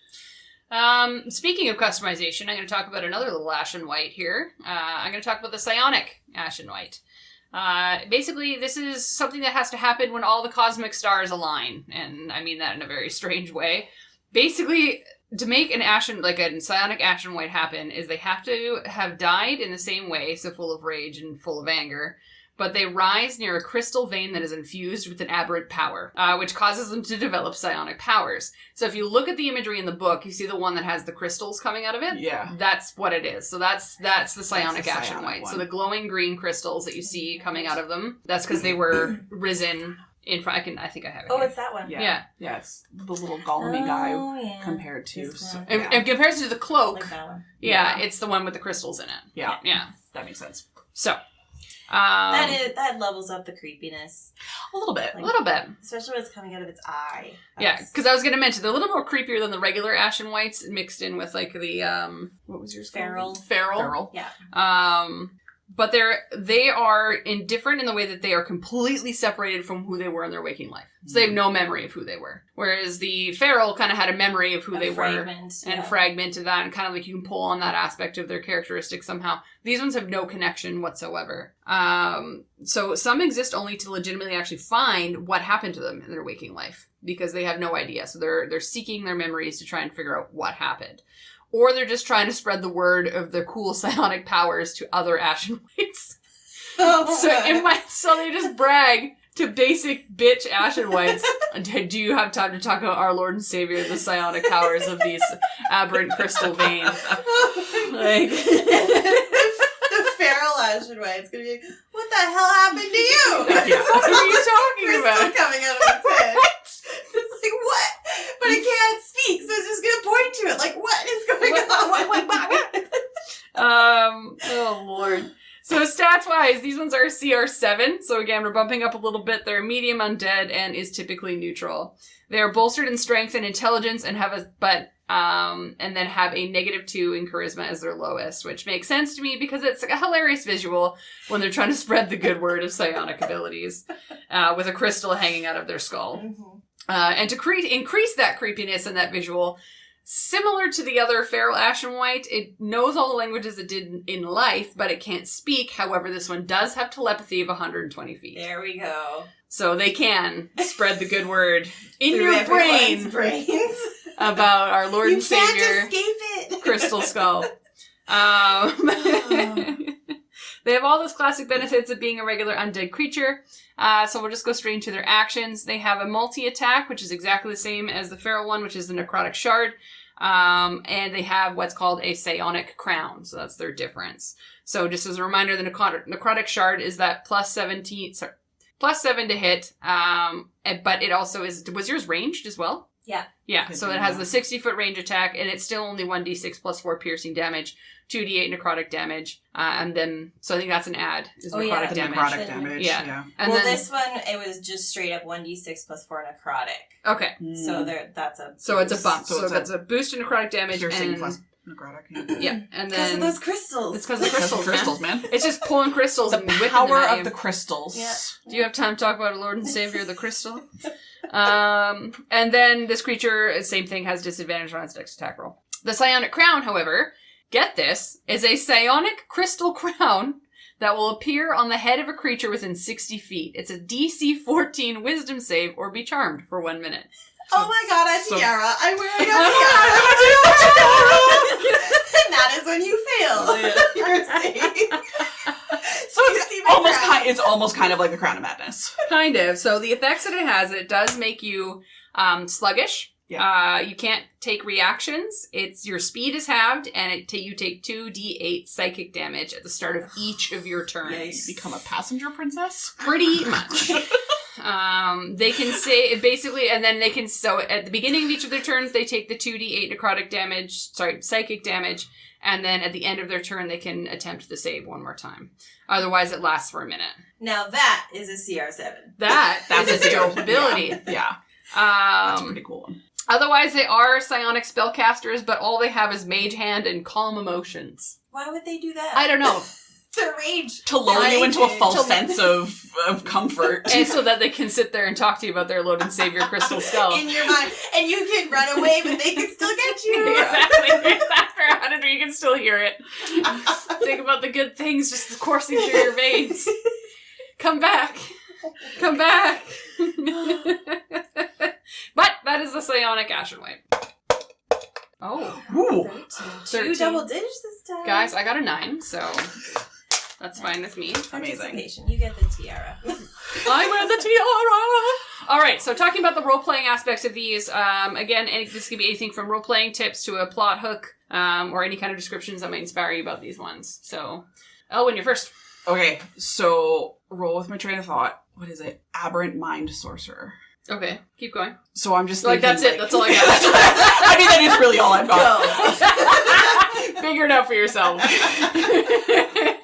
Speaking of customization, I'm going to talk about another little Ashenwight here. I'm going to talk about the Psionic Ashenwight. Basically, this is something that has to happen when all the cosmic stars align, and I mean that in a very strange way. Basically, to make a Psionic Ashenwight happen is they have to have died in the same way, so full of rage and full of anger, but they rise near a crystal vein that is infused with an aberrant power, which causes them to develop psionic powers. So if you look at the imagery in the book, you see the one that has the crystals coming out of it? Yeah. That's what it is. So that's the Psionic Ashenwight. So the glowing green crystals that you see coming out of them, that's because they were risen in front. I think I have it here. It's that one. Yeah. Yeah, it's the little golem guy compared to... In comparison to the cloak, like that one. Yeah, it's the one with the crystals in it. Yeah. Yeah. That makes sense. So... that levels up the creepiness. A little bit. A little bit. Especially when it's coming out of its eye. Yeah, because I was going to mention, they're a little more creepier than the regular Ashenwights, mixed in with, like, the, what was yours called? Feral. Yeah. But they are different in the way that they are completely separated from who they were in their waking life. So they have no memory of who they were. Whereas the feral kind of had a memory of who they were. And fragmented that, and kind of like you can pull on that aspect of their characteristics somehow. These ones have no connection whatsoever. So some exist only to legitimately actually find what happened to them in their waking life. Because they have no idea. So they're seeking their memories to try and figure out what happened. Or they're just trying to spread the word of their cool psionic powers to other Ashenwights. So they just brag to basic bitch Ashenwights. Do you have time to talk about our Lord and Savior, the psionic powers of these aberrant crystal veins? Like... the feral Ashenwight's gonna be, what the hell happened to you? Yeah. What are you talking about? Coming out of its head. It's like, what? But it can't speak, so it's just gonna point to it. Like, what is going on? Oh, Lord. So stats-wise, these ones are CR7. So again, we're bumping up a little bit. They're medium undead and is typically neutral. They are bolstered in strength and intelligence and have and then have a -2 in charisma as their lowest, which makes sense to me because it's a hilarious visual when they're trying to spread the good word of psionic abilities with a crystal hanging out of their skull. Mm-hmm. And to increase that creepiness in that visual, similar to the other feral Ashenwight, it knows all the languages it did in life, but it can't speak. However, this one does have telepathy of 120 feet. There we go. So they can sprered the good word in Through your brains about our Lord and Savior. You can't escape it. Crystal Skull. They have all those classic benefits of being a regular undead creature. So we'll just go straight into their actions. They have a multi-attack, which is exactly the same as the feral one, which is the necrotic shard. And they have what's called a psionic crown. So that's their difference. So just as a reminder, the necrotic shard is that +7 to hit. But it also is, was yours ranged as well? Yeah, so it has the 60-foot range attack, and it's still only 1d6 plus 4 piercing damage, 2d8 necrotic damage, and then, so I think that's an add, is necrotic damage. Necrotic damage, yeah. And well, then, this one, it was just straight up 1d6 plus 4 necrotic. Okay. So that's a boost. So it's a bump. So that's a boost in necrotic damage. Piercing and, plus necrotic. Yeah, and then... Because of those crystals. It's because of the crystals, man. It's just pulling crystals The and whipping power them at of you. the crystals. Yeah. Do you have time to talk about Lord and Savior, the crystal? And then this creature, same thing, has disadvantage on its dex attack roll. The psionic crown, however, get this, is a psionic crystal crown that will appear on the head of a creature within 60 feet. It's a DC 14 wisdom save or be charmed for 1 minute. Oh my god, a tiara. I'm wearing a tiara. And that is when you fail. You're safe. So it's almost kind of like the Crown of Madness. Kind of. So the effects that it does make you sluggish. Yeah. You can't take reactions. Your speed is halved, and you take 2d8 psychic damage at the start of each of your turns. Yeah, you become a passenger princess? Pretty much. They can say, basically, and then they can, so at the beginning of each of their turns, they take the 2d8 necrotic damage, psychic damage, and then at the end of their turn, they can attempt the save one more time. Otherwise, it lasts for a minute. Now that is a CR7. That's a dope ability. Yeah. That's a pretty cool one. Otherwise, they are psionic spellcasters, but all they have is Mage Hand and Calm Emotions. Why would they do that? I don't know. Their rage. To lull you into a false sense of comfort. And so that they can sit there and talk to you about their Lord and Savior Crystal Skull. In your mind. And you can run away, but they can still get you. Exactly. After 100, you can still hear it. Think about the good things just coursing through your veins. Come back. Come back. But that is the Psionic Ashenwight. Oh. Ooh. 13. 2 double digits this time. Guys, I got a 9, so that's fine with me. Amazing. Participation. You get the tiara. I wear the tiara! Alright, so talking about the role-playing aspects of these, again, this could be anything from role-playing tips to a plot hook, or any kind of descriptions that might inspire you about these ones. So, Ehlwyn, you're first. Okay, so roll with my train of thought. What is it? Aberrant Mind Sorcerer. Okay, keep going. So I'm just like, thinking, that's it, that's all I got. I mean, that is really all I've got. Figure it out for yourself.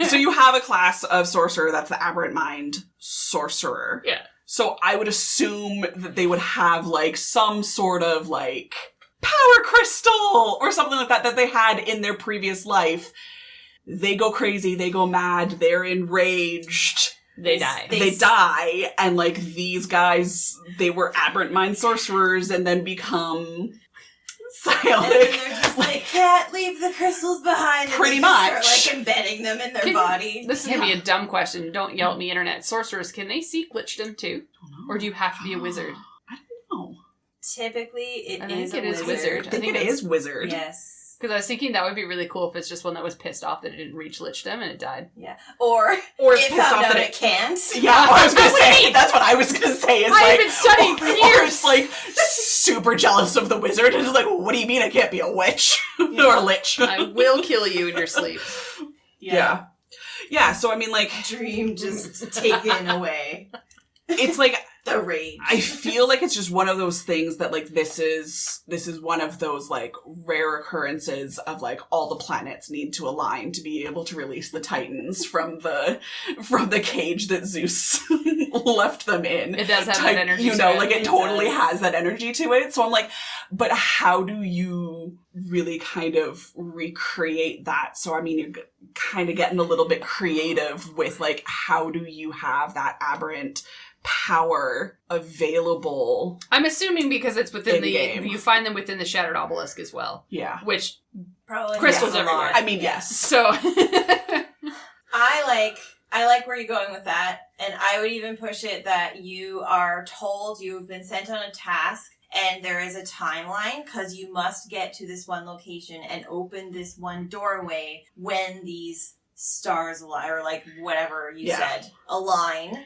So you have a class of sorcerer that's the Aberrant Mind Sorcerer. Yeah. So I would assume that they would have, like, some sort of, like, power crystal or something like that they had in their previous life. They go crazy, they go mad, they're enraged. They die. They die, and, like, these guys, they were Aberrant Mind Sorcerers and then become psionic. And then they're just like, can't leave the crystals behind. And Pretty they much. just start, like, embedding them in their body. This is going to be a dumb question. Don't yell at me, internet. Sorcerers, can they seek lichdom too? Or do you have to be a wizard? I don't know. Typically, I think it is wizard. I think it is wizard. Yes. Because I was thinking that would be really cool if it's just one that was pissed off that it didn't reach lichdom and it died. Yeah. Or it's it pissed found off out that it can't. Yeah, I was going to say, that's what I was going to say. I've been studying for years. Or it's, like, super jealous of the wizard and is like, what do you mean I can't be a witch? Or a lich? I will kill you in your sleep. Yeah. Yeah, so I mean, like... Dream just taken away. It's like... The rage. I feel like it's just one of those things that, like, this is one of those, like, rare occurrences of, like, all the planets need to align to be able to release the Titans from the cage that Zeus left them in. It does have that energy. You know, to like, it It totally does. has that energy to it. So I'm like, but how do you really kind of recreate that? So, I mean, you're kind of getting a little bit creative with, like, how do you have that aberrant power available? I'm assuming because it's within In-game. you find them within the Shattered Obelisk as well. Yeah. Which, Probably crystals yes, a everywhere. lot. I mean, yes. so... I like where you're going with that, and I would even push it that you are told you've been sent on a task and there is a timeline because you must get to this one location and open this one doorway when these stars align, or like whatever you said, align.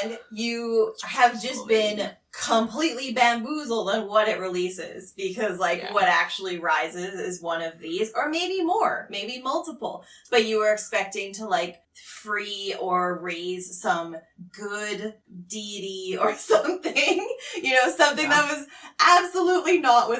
And you have just been completely bamboozled on what it releases because what actually rises is one of these, or maybe more, maybe multiple, but you were expecting to like free or raise some good deity or something, you know, something that was absolutely not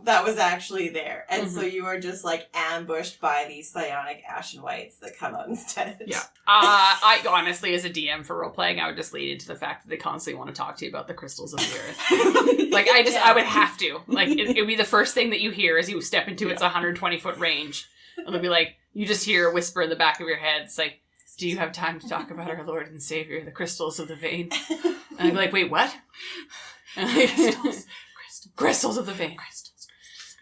that was actually there. And so you are just like ambushed by these Psionic Ashenwights that come out instead. Yeah. I honestly, as a DM for role-playing, I would just lead into the fact that they constantly want to talk to you about the crystals of the earth. Like, I would have to. Like, it would be the first thing that you hear as you step into its 120-foot range. And they'll be like, you just hear a whisper in the back of your head. It's like, do you have time to talk about our Lord and Savior, the crystals of the vein? And I'd be like, wait, what? Crystals of the vein. Crystals.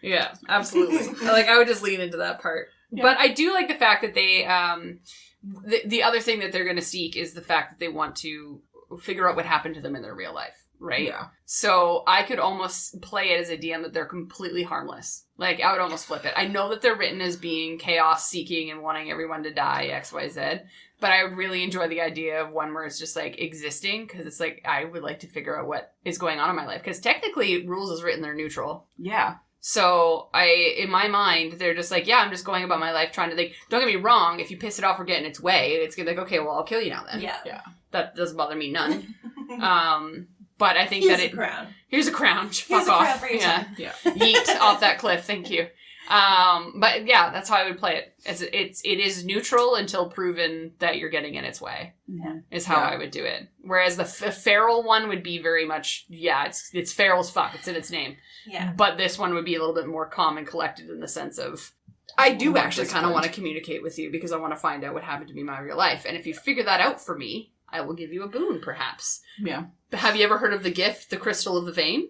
Yeah, absolutely. Like, I would just lean into that part. Yeah. But I do like the fact that they, the other thing that they're going to seek is the fact that they want to figure out what happened to them in their real life, right? Yeah. So I could almost play it as a DM that they're completely harmless. Like, I would almost flip it. I know that they're written as being chaos-seeking and wanting everyone to die, X, Y, Z. But I really enjoy the idea of one where it's just, like, existing. Because it's like, I would like to figure out what is going on in my life. Because technically, rules is written, they're neutral. Yeah. So, in my mind, they're just like, yeah, I'm just going about my life trying to, like, don't get me wrong, if you piss it off or get in its way, it's gonna be like, okay, well, I'll kill you now then. Yeah. That doesn't bother me none. But I think Here's a crown. Here's a crown. Here's Fuck a off. crown for your time. Yeah. Yeet off that cliff, thank you. But yeah, that's how I would play it. It is neutral until proven that you're getting in its way. Yeah. Is how I would do it. Whereas the feral one would be very much, it's feral as fuck. It's in its name. Yeah. But this one would be a little bit more calm and collected in the sense of, I do actually kind of want to communicate with you because I want to find out what happened to me in my real life. And if you figure that out for me, I will give you a boon, perhaps. Yeah. Have you ever heard of the gift, the crystal of the vein?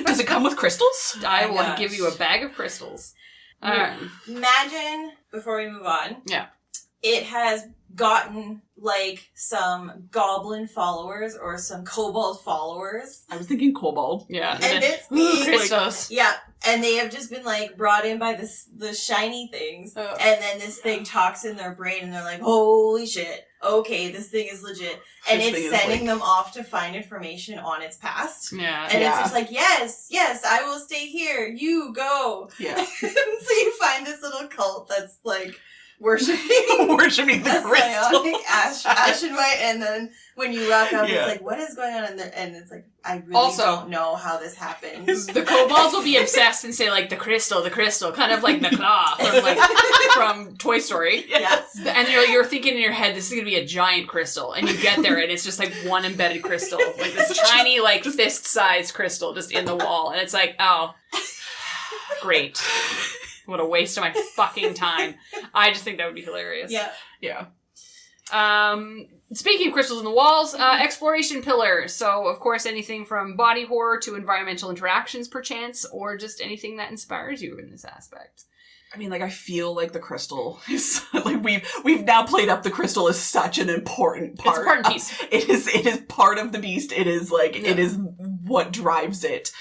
Does it come with crystals? I will give you a bag of crystals. Imagine, before we move on, it has gotten, like, some goblin followers or some kobold followers. I was thinking kobold. Yeah. And it's being... crystals. Yeah. And they have just been, like, brought in by the shiny things. Oh. And then this thing talks in their brain and they're like, holy shit. Okay, this thing is legit. And it's sending them off to find information on its past. Yeah. And it's just like, yes, I will stay here. You go. Yeah. So you find this little cult that's like worshipping the crystal. Ashenwight, and then when you rock up, it's like, what is going on in there? And it's like, I really don't know how this happened. The kobolds will be obsessed and say, like, the crystal, kind of like the claw from Toy Story. Yes. And you're thinking in your head, this is going to be a giant crystal. And you get there, and it's just, like, one embedded crystal. Like, this tiny, like, fist-sized crystal just in the wall. And it's like, oh, great. What a waste of my fucking time. I just think that would be hilarious. Yeah. Yeah. Speaking of crystals in the walls, exploration pillar. So, of course, anything from body horror to environmental interactions, perchance, or just anything that inspires you in this aspect. I mean, like, I feel like the crystal is, like, we've now played up the crystal as such an important part. It's an important piece. It is part of the beast. It is, like, it is what drives it.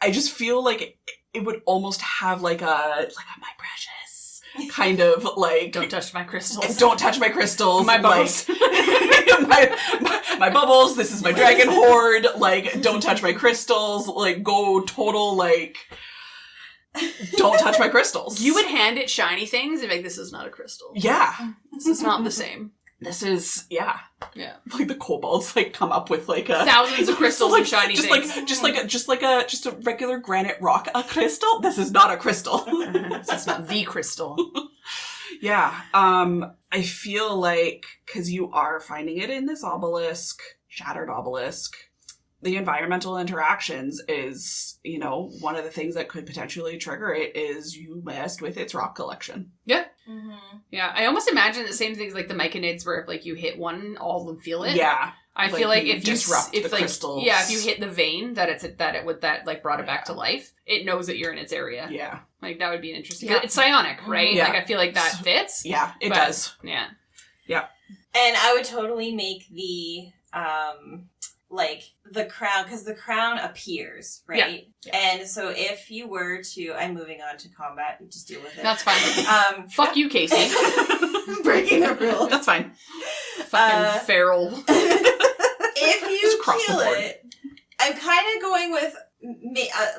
I just feel like it would almost have, like a my precious kind of, like... Don't touch my crystals. Don't touch my crystals. My bubbles. Like, my bubbles. This is my dragon hoard. Like, don't touch my crystals. Like, go total, like... Don't touch my crystals. You would hand it shiny things and be like, this is not a crystal. Yeah. This is not the same. This is, yeah. Yeah. Like the kobolds, like, come up with, like, thousands of crystals and shiny things. Just a regular granite rock. A crystal? This is not a crystal. This is not the crystal. Yeah. I feel like, because you are finding it in this obelisk, Shattered Obelisk, the environmental interactions is, you know, one of the things that could potentially trigger it is you messed with its rock collection. Yeah. Mm-hmm. Yeah. I almost imagine the same things like the myconids where if, like, you hit one, all of them feel it. Yeah. I feel like if you disrupt the crystals. Yeah, if you hit the vein that brought it back to life, it knows that you're in its area. Yeah. Like, that would be an interesting. Yeah. It's psionic, right? Yeah. Like, I feel like that fits. Yeah, it does. Yeah. Yeah. And I would totally make the like the crown, because the crown appears, right? Yeah. And so if you were to, I'm moving on to combat, you just deal with it. That's fine. Fuck you, Casey. Breaking the rules. That's fine. Fucking feral. If you kill board. it, I'm kind of going with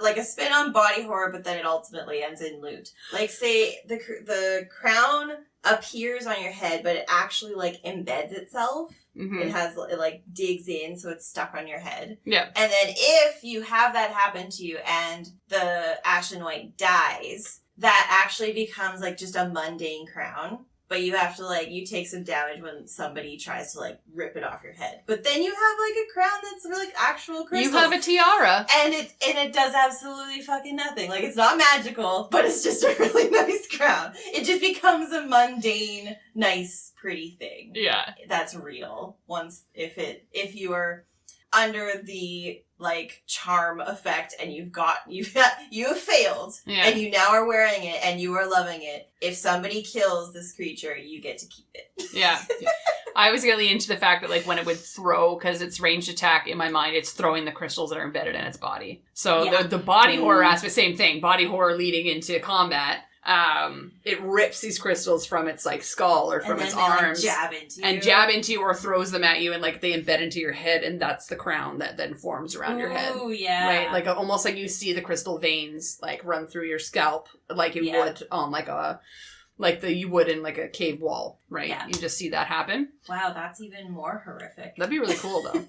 like a spin on body horror, but then it ultimately ends in loot. Like, say the crown appears on your head, but it actually, like, embeds itself Mm-hmm. It like digs in, so it's stuck on your head. Yeah. And then if you have that happen to you and the Ashenwight dies, that actually becomes like just a mundane crown. But you have to like, you take some damage when somebody tries to like rip it off your head. But then you have like a crown that's like actual crystals. You have a tiara. And it does absolutely fucking nothing. Like, it's not magical, but it's just a really nice crown. It just becomes a mundane, nice, pretty thing. Yeah. That's real. If you are under the like charm effect and you have failed, yeah. and you now are wearing it and you are loving it. If somebody kills this creature, you get to keep it. Yeah. I was really into the fact that like when it would throw, because it's ranged attack, in my mind it's throwing the crystals that are embedded in its body. So the body horror aspect, same thing. Body horror leading into combat. It rips these crystals from its like skull or from its arms, like, jab into you or throws them at you, and like they embed into your head, and that's the crown that then forms around your head. Oh yeah, right, like almost like you see the crystal veins like run through your scalp, like you would on you would in like a cave wall, right? Yeah. You just see that happen. Wow, that's even more horrific. That'd be really cool though.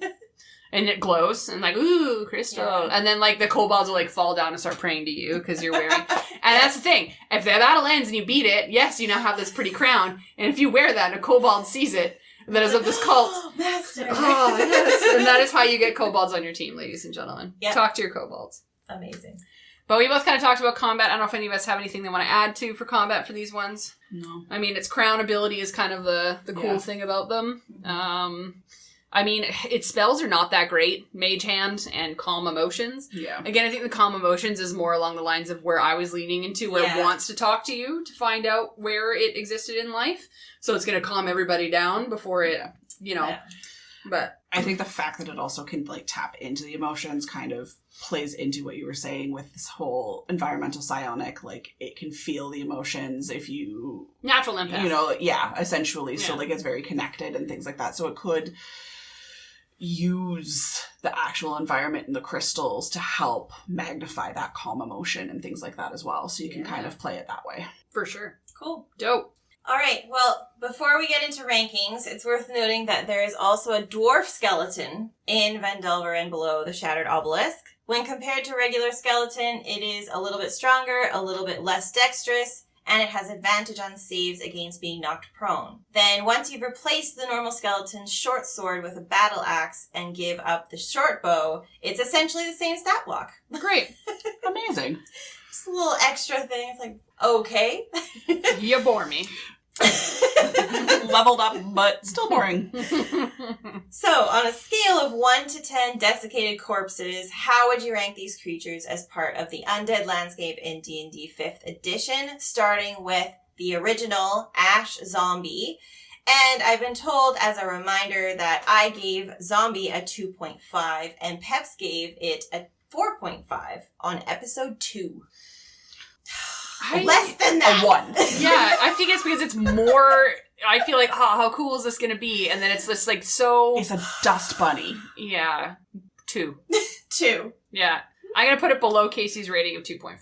And it glows, and like, ooh, crystal. Yeah. And then, like, the kobolds will, like, fall down and start praying to you, because you're wearing... And that's the thing. If the battle ends and you beat it, yes, you now have this pretty crown. And if you wear that and a kobold sees it, that is of this cult... Master! Oh, yes. And that is how you get kobolds on your team, ladies and gentlemen. Yep. Talk to your kobolds. Amazing. But we both kind of talked about combat. I don't know if any of us have anything they want to add to for combat for these ones. No. I mean, its crown ability is kind of the cool thing about them. I mean, its spells are not that great. Mage Hand and Calm Emotions. Yeah. Again, I think the Calm Emotions is more along the lines of where I was leaning into, where it wants to talk to you to find out where it existed in life. So it's going to calm everybody down before it, But I think the fact that it also can like tap into the emotions kind of plays into what you were saying with this whole environmental psionic. Like, it can feel the emotions if you... Natural empath. Essentially. Yeah. So like it's very connected and things like that. So it could... use the actual environment and the crystals to help magnify that calm emotion and things like that as well. So you can kind of play it that way. For sure. Cool. Dope. All right. Well, before we get into rankings, it's worth noting that there is also a dwarf skeleton in Phandelver and Below, the Shattered Obelisk. When compared to regular skeleton, it is a little bit stronger, a little bit less dexterous, and it has advantage on saves against being knocked prone. Then, once you've replaced the normal skeleton's short sword with a battle axe and give up the short bow, it's essentially the same stat block. Great. Amazing. Just a little extra thing. It's like, okay. You bore me. Leveled up, but still boring. So, on a scale of 1 to 10 desiccated corpses, how would you rank these creatures as part of the undead landscape in D&D 5th edition, starting with the original Ash Zombie? And I've been told, as a reminder, that I gave Zombie a 2.5, and Peps gave it a 4.5 on episode 2. Less than that. A 1. Yeah, I think it's because it's more... I feel like, how cool is this going to be? And then it's just like so... It's a dust bunny. Yeah. 2. 2. Yeah. I'm going to put it below Casey's rating of 2.5.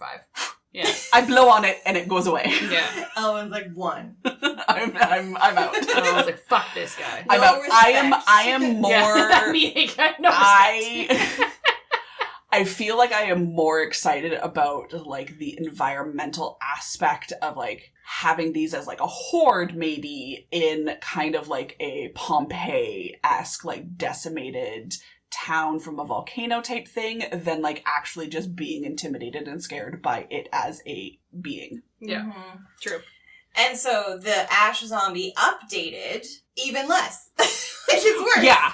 Yeah. I blow on it and it goes away. Yeah. Ehlwyn's like 1. I'm out. I was like, fuck this guy. I'm out. I am more... Yeah, me, no respect. I feel like I am more excited about, like, the environmental aspect of, like, having these as, like, a horde, maybe, in kind of, like, a Pompeii-esque, like, decimated town from a volcano type thing than, like, actually just being intimidated and scared by it as a being. Yeah, true. And so the Ash Zombie updated even less. Like, it's worse. Yeah.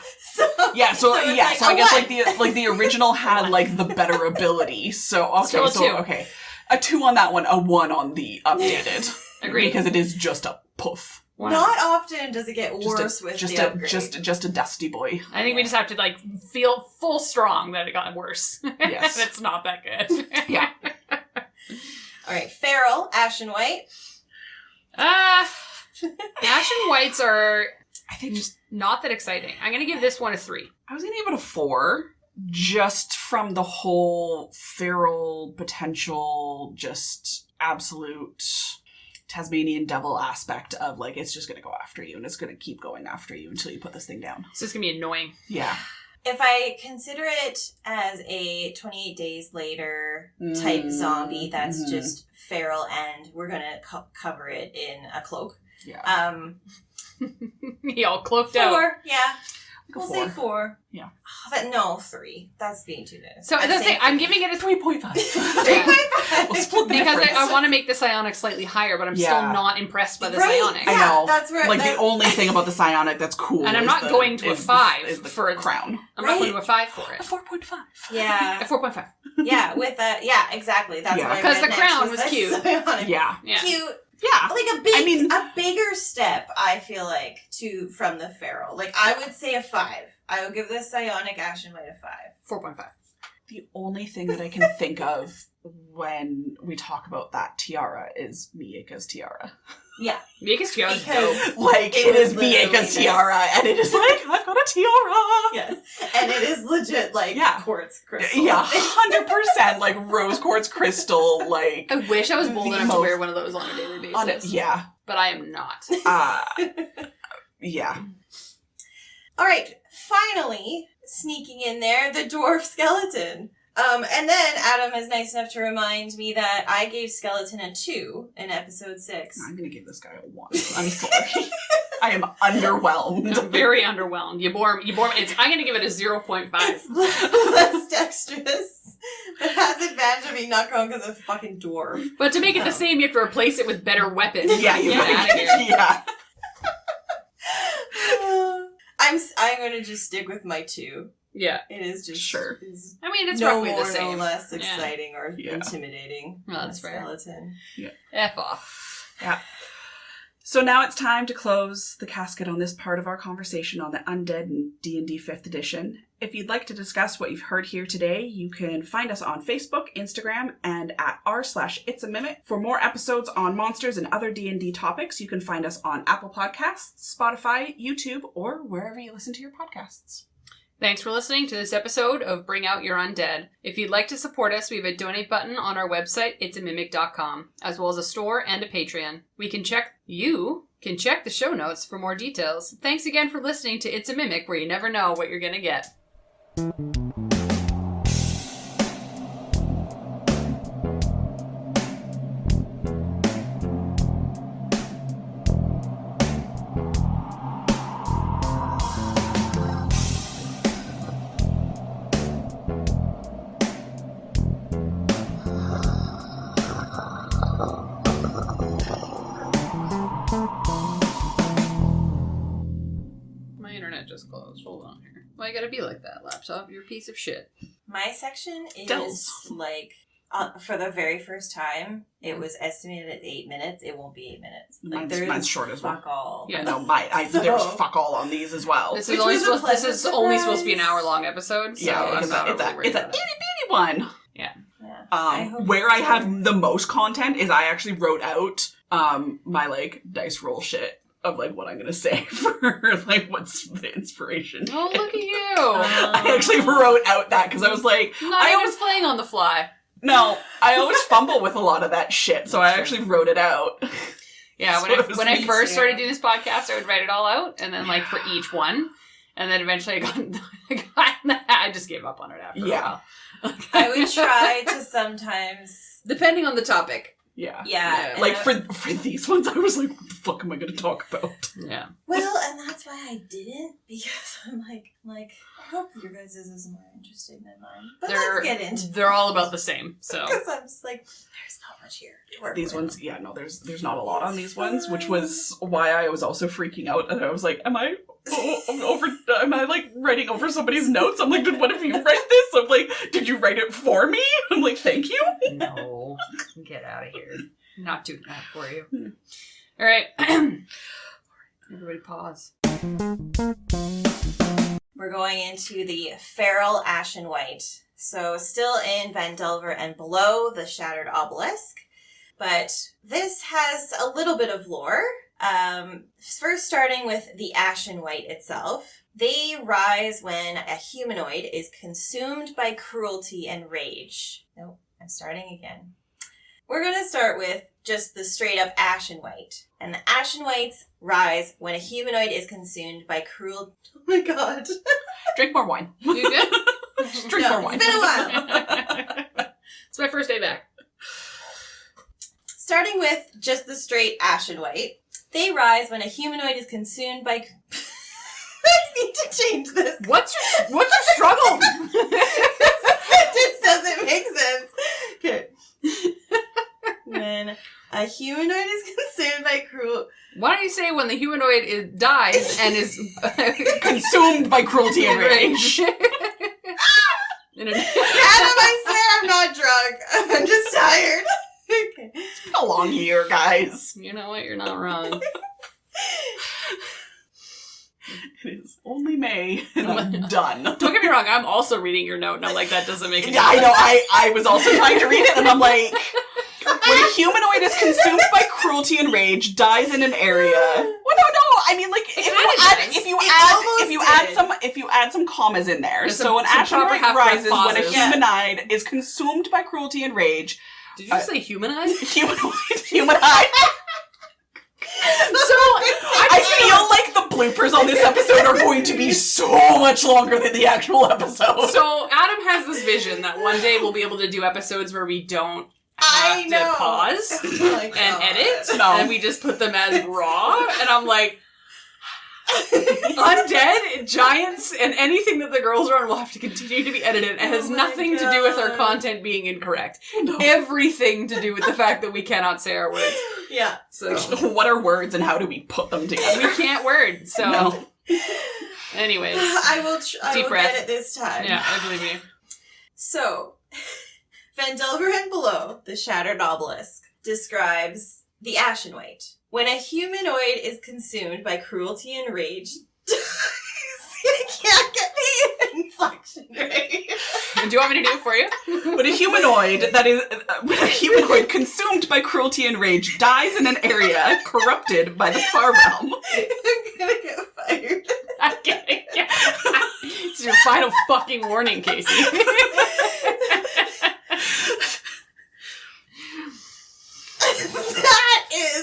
So I guess like the original had like the better ability. So okay. A 2 on that one, a 1 on the updated. Agreed. Because it is just a poof. Wow. Not often does it get worse with the upgrade. Just a dusty boy. I think we just have to like feel full strong that it got worse. Yes. And it's not that good. Yeah. All right, Feral, Ashenwight. Ashenwights are, I think, just not that exciting. I'm going to give this one a 3. I was going to give it a 4, just from the whole feral potential, just absolute Tasmanian devil aspect of, like, it's just going to go after you, and it's going to keep going after you until you put this thing down. It's just going to be annoying. Yeah. If I consider it as a 28 days later type zombie that's just feral, and we're going to cover it in a cloak. Yeah. He all cloaked out. 4, yeah. We'll Say 4. Yeah. No, 3. That's being too nice. So that's the thing, I'm giving it a 3.5. 3.5. We'll split the because difference. I want to make the psionic slightly higher, but I'm still not impressed by the psionic. I know. That's where, like, the only thing about the psionic that's cool and I'm not going to a 5 is the for a crown. I'm not going to a 5 for it. A 4.5. Yeah. A 4.5. Yeah, with a... Yeah, exactly. That's what I because read the next crown was that cute. psionic. Yeah. Cute. Yeah. Like a bigger step, I feel like, from the feral. Like, I would say a 5. I would give the Psionic Ashenwight a 5. 4.5. The only thing that I can think of when we talk about that tiara is Mieka's tiara. Yeah. Mieka's tiara is Because dope. Like, it is Mieka's tiara, and it is like, I've got a tiara! Yes. And it is legit, like, quartz crystal. Yeah, 100%, like, rose quartz crystal, like... I wish I was bold enough to wear one of those on a daily basis. Yeah. But I am not. Yeah. All right, finally, sneaking in there, the Dwarf Skeleton. And then Adam is nice enough to remind me that I gave Skeleton a 2 in episode 6. I'm gonna give this guy a 1. I'm sorry. I am underwhelmed. I'm very underwhelmed. You bore me. I'm gonna give it a 0.5. It's less dexterous, but has advantage of me not going because of fucking dwarf. But to make it the same, you have to replace it with better weapons. Yeah, you Get out of here. Yeah. I'm gonna just stick with my 2. Yeah. It is just sure. I mean, it's no roughly more, the same. no less exciting or intimidating. Well, that's fair. Skeleton. Yeah. F off. Yeah. So now it's time to close the casket on this part of our conversation on the Undead and D&D 5th edition. If you'd like to discuss what you've heard here today, you can find us on Facebook, Instagram, and at r/itsAmimic. For more episodes on monsters and other D&D topics, you can find us on Apple Podcasts, Spotify, YouTube, or wherever you listen to your podcasts. Thanks for listening to this episode of Bring Out Your Undead. If you'd like to support us, we have a donate button on our website, itsamimic.com, as well as a store and a Patreon. You can check the show notes for more details. Thanks again for listening to It's a Mimic, where you never know what you're going to get. My internet just closed. Hold on here. Why you gotta be like that, laptop? You're a piece of shit. My section is Dells. like, for the very first time, it was estimated at 8 minutes. It won't be 8 minutes. Like, Mine's short as well. fuck all. Yeah. No, there's fuck all on these as well. This Which is only was a supposed, this is only pleasant supposed to be an surprise. hour-long episode, so Yeah, I'm not it's overly worried a about it. itty-bitty one. Yeah. Yeah. I hope Where I so. have the most content is I actually wrote out my like dice roll shit of like what I'm gonna say for like what's the inspiration. Oh, look at you! I actually wrote out that because I was like, I was playing on the fly. no, I always fumble with a lot of that shit, so I actually wrote it out. Yeah, So it was when I me, first yeah. started doing this podcast, I would write it all out, and then like for each one, and then eventually I just gave up on it after a while. I would try to sometimes... Depending on the topic. Yeah. Yeah. Like for these ones, I was like, what the fuck am I gonna talk about? Yeah. Well, and that's why I didn't, because I'm like, I hope your guys' is more interesting than mine. But let's get into it. They're all about the same, so. Because I'm just like, there's not much here to work These with. ones, yeah, no, there's not a lot on these ones, which was why I was also freaking out, and I was like, am I like writing over somebody's notes? I'm like, what if you write this? I'm like, did you write it for me? I'm like, thank you. No. Get out of here. Not doing that for you. All right. Everybody pause. We're going into the Feral Ashenwight. So still in Phandelver and Below, the Shattered Obelisk. But this has a little bit of lore. First starting with the Ashenwight itself. They rise when a humanoid is consumed by cruelty and rage. Nope, I'm starting again. We're going to start with just the straight up Ashenwight. And the Ashenwights rise when a humanoid is consumed by cruel... Oh my god. Drink more wine. You good? Drink more wine. It's been a while. It's my first day back. Starting with just the straight Ashenwight, they rise when a humanoid is consumed by... I need to change this. What's your struggle? This doesn't make sense. Okay. When a humanoid is consumed by cruel... Why don't you say when the humanoid dies and is Consumed by cruelty and rage. Adam, I swear I'm not drunk. I'm just tired. Okay. It's been a long year, guys. You know what? You're not wrong. It is only May, and I'm done. Don't get me wrong, I'm also reading your note, and I'm like, that doesn't make any Yeah, sense. I know. I was also trying to read it, and I'm like, when a humanoid is consumed by cruelty and rage, dies in an area. Well, no. I mean, like, if you add some commas in there, There's so an some proper Ashenwight half-breath rises when a pauses. humanoid is consumed by cruelty and rage. Did you just say humanized? Humanoid. So, I feel like the bloopers on this episode are going to be so much longer than the actual episode. So, Adam has this vision that one day we'll be able to do episodes where we don't have to pause Oh my and God. edit, No. and we just put them as raw, and I'm like, undead, giants, and anything that the girls are on will have to continue to be edited. It has Oh my nothing to do with our God. content being incorrect. No. Everything to do with the fact that we cannot say our words. Yeah. So, What are words and how do we put them together? we can't word, so... No. Anyways. I will Deep breath. get it this time. Yeah, I believe you. So, Phandelver and Below, the Shattered Obelisk, describes the Ashenwight. When a humanoid is consumed by cruelty and rage... I can't get the inflection right. Do you want me to do it for you? When a humanoid consumed by cruelty and rage dies in an area corrupted by the far realm. I'm gonna get fired. I get it. It's your final fucking warning, Casey.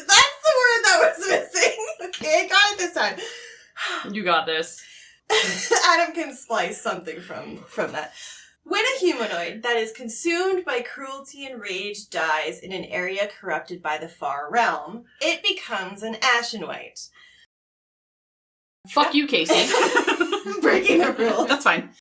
That's the word that was missing. Okay, I got it this time. You got this. Adam can splice something from that. When a humanoid that is consumed by cruelty and rage dies in an area corrupted by the far realm, it becomes an Ashenwight. Fuck you, Casey. Breaking the rules. That's fine.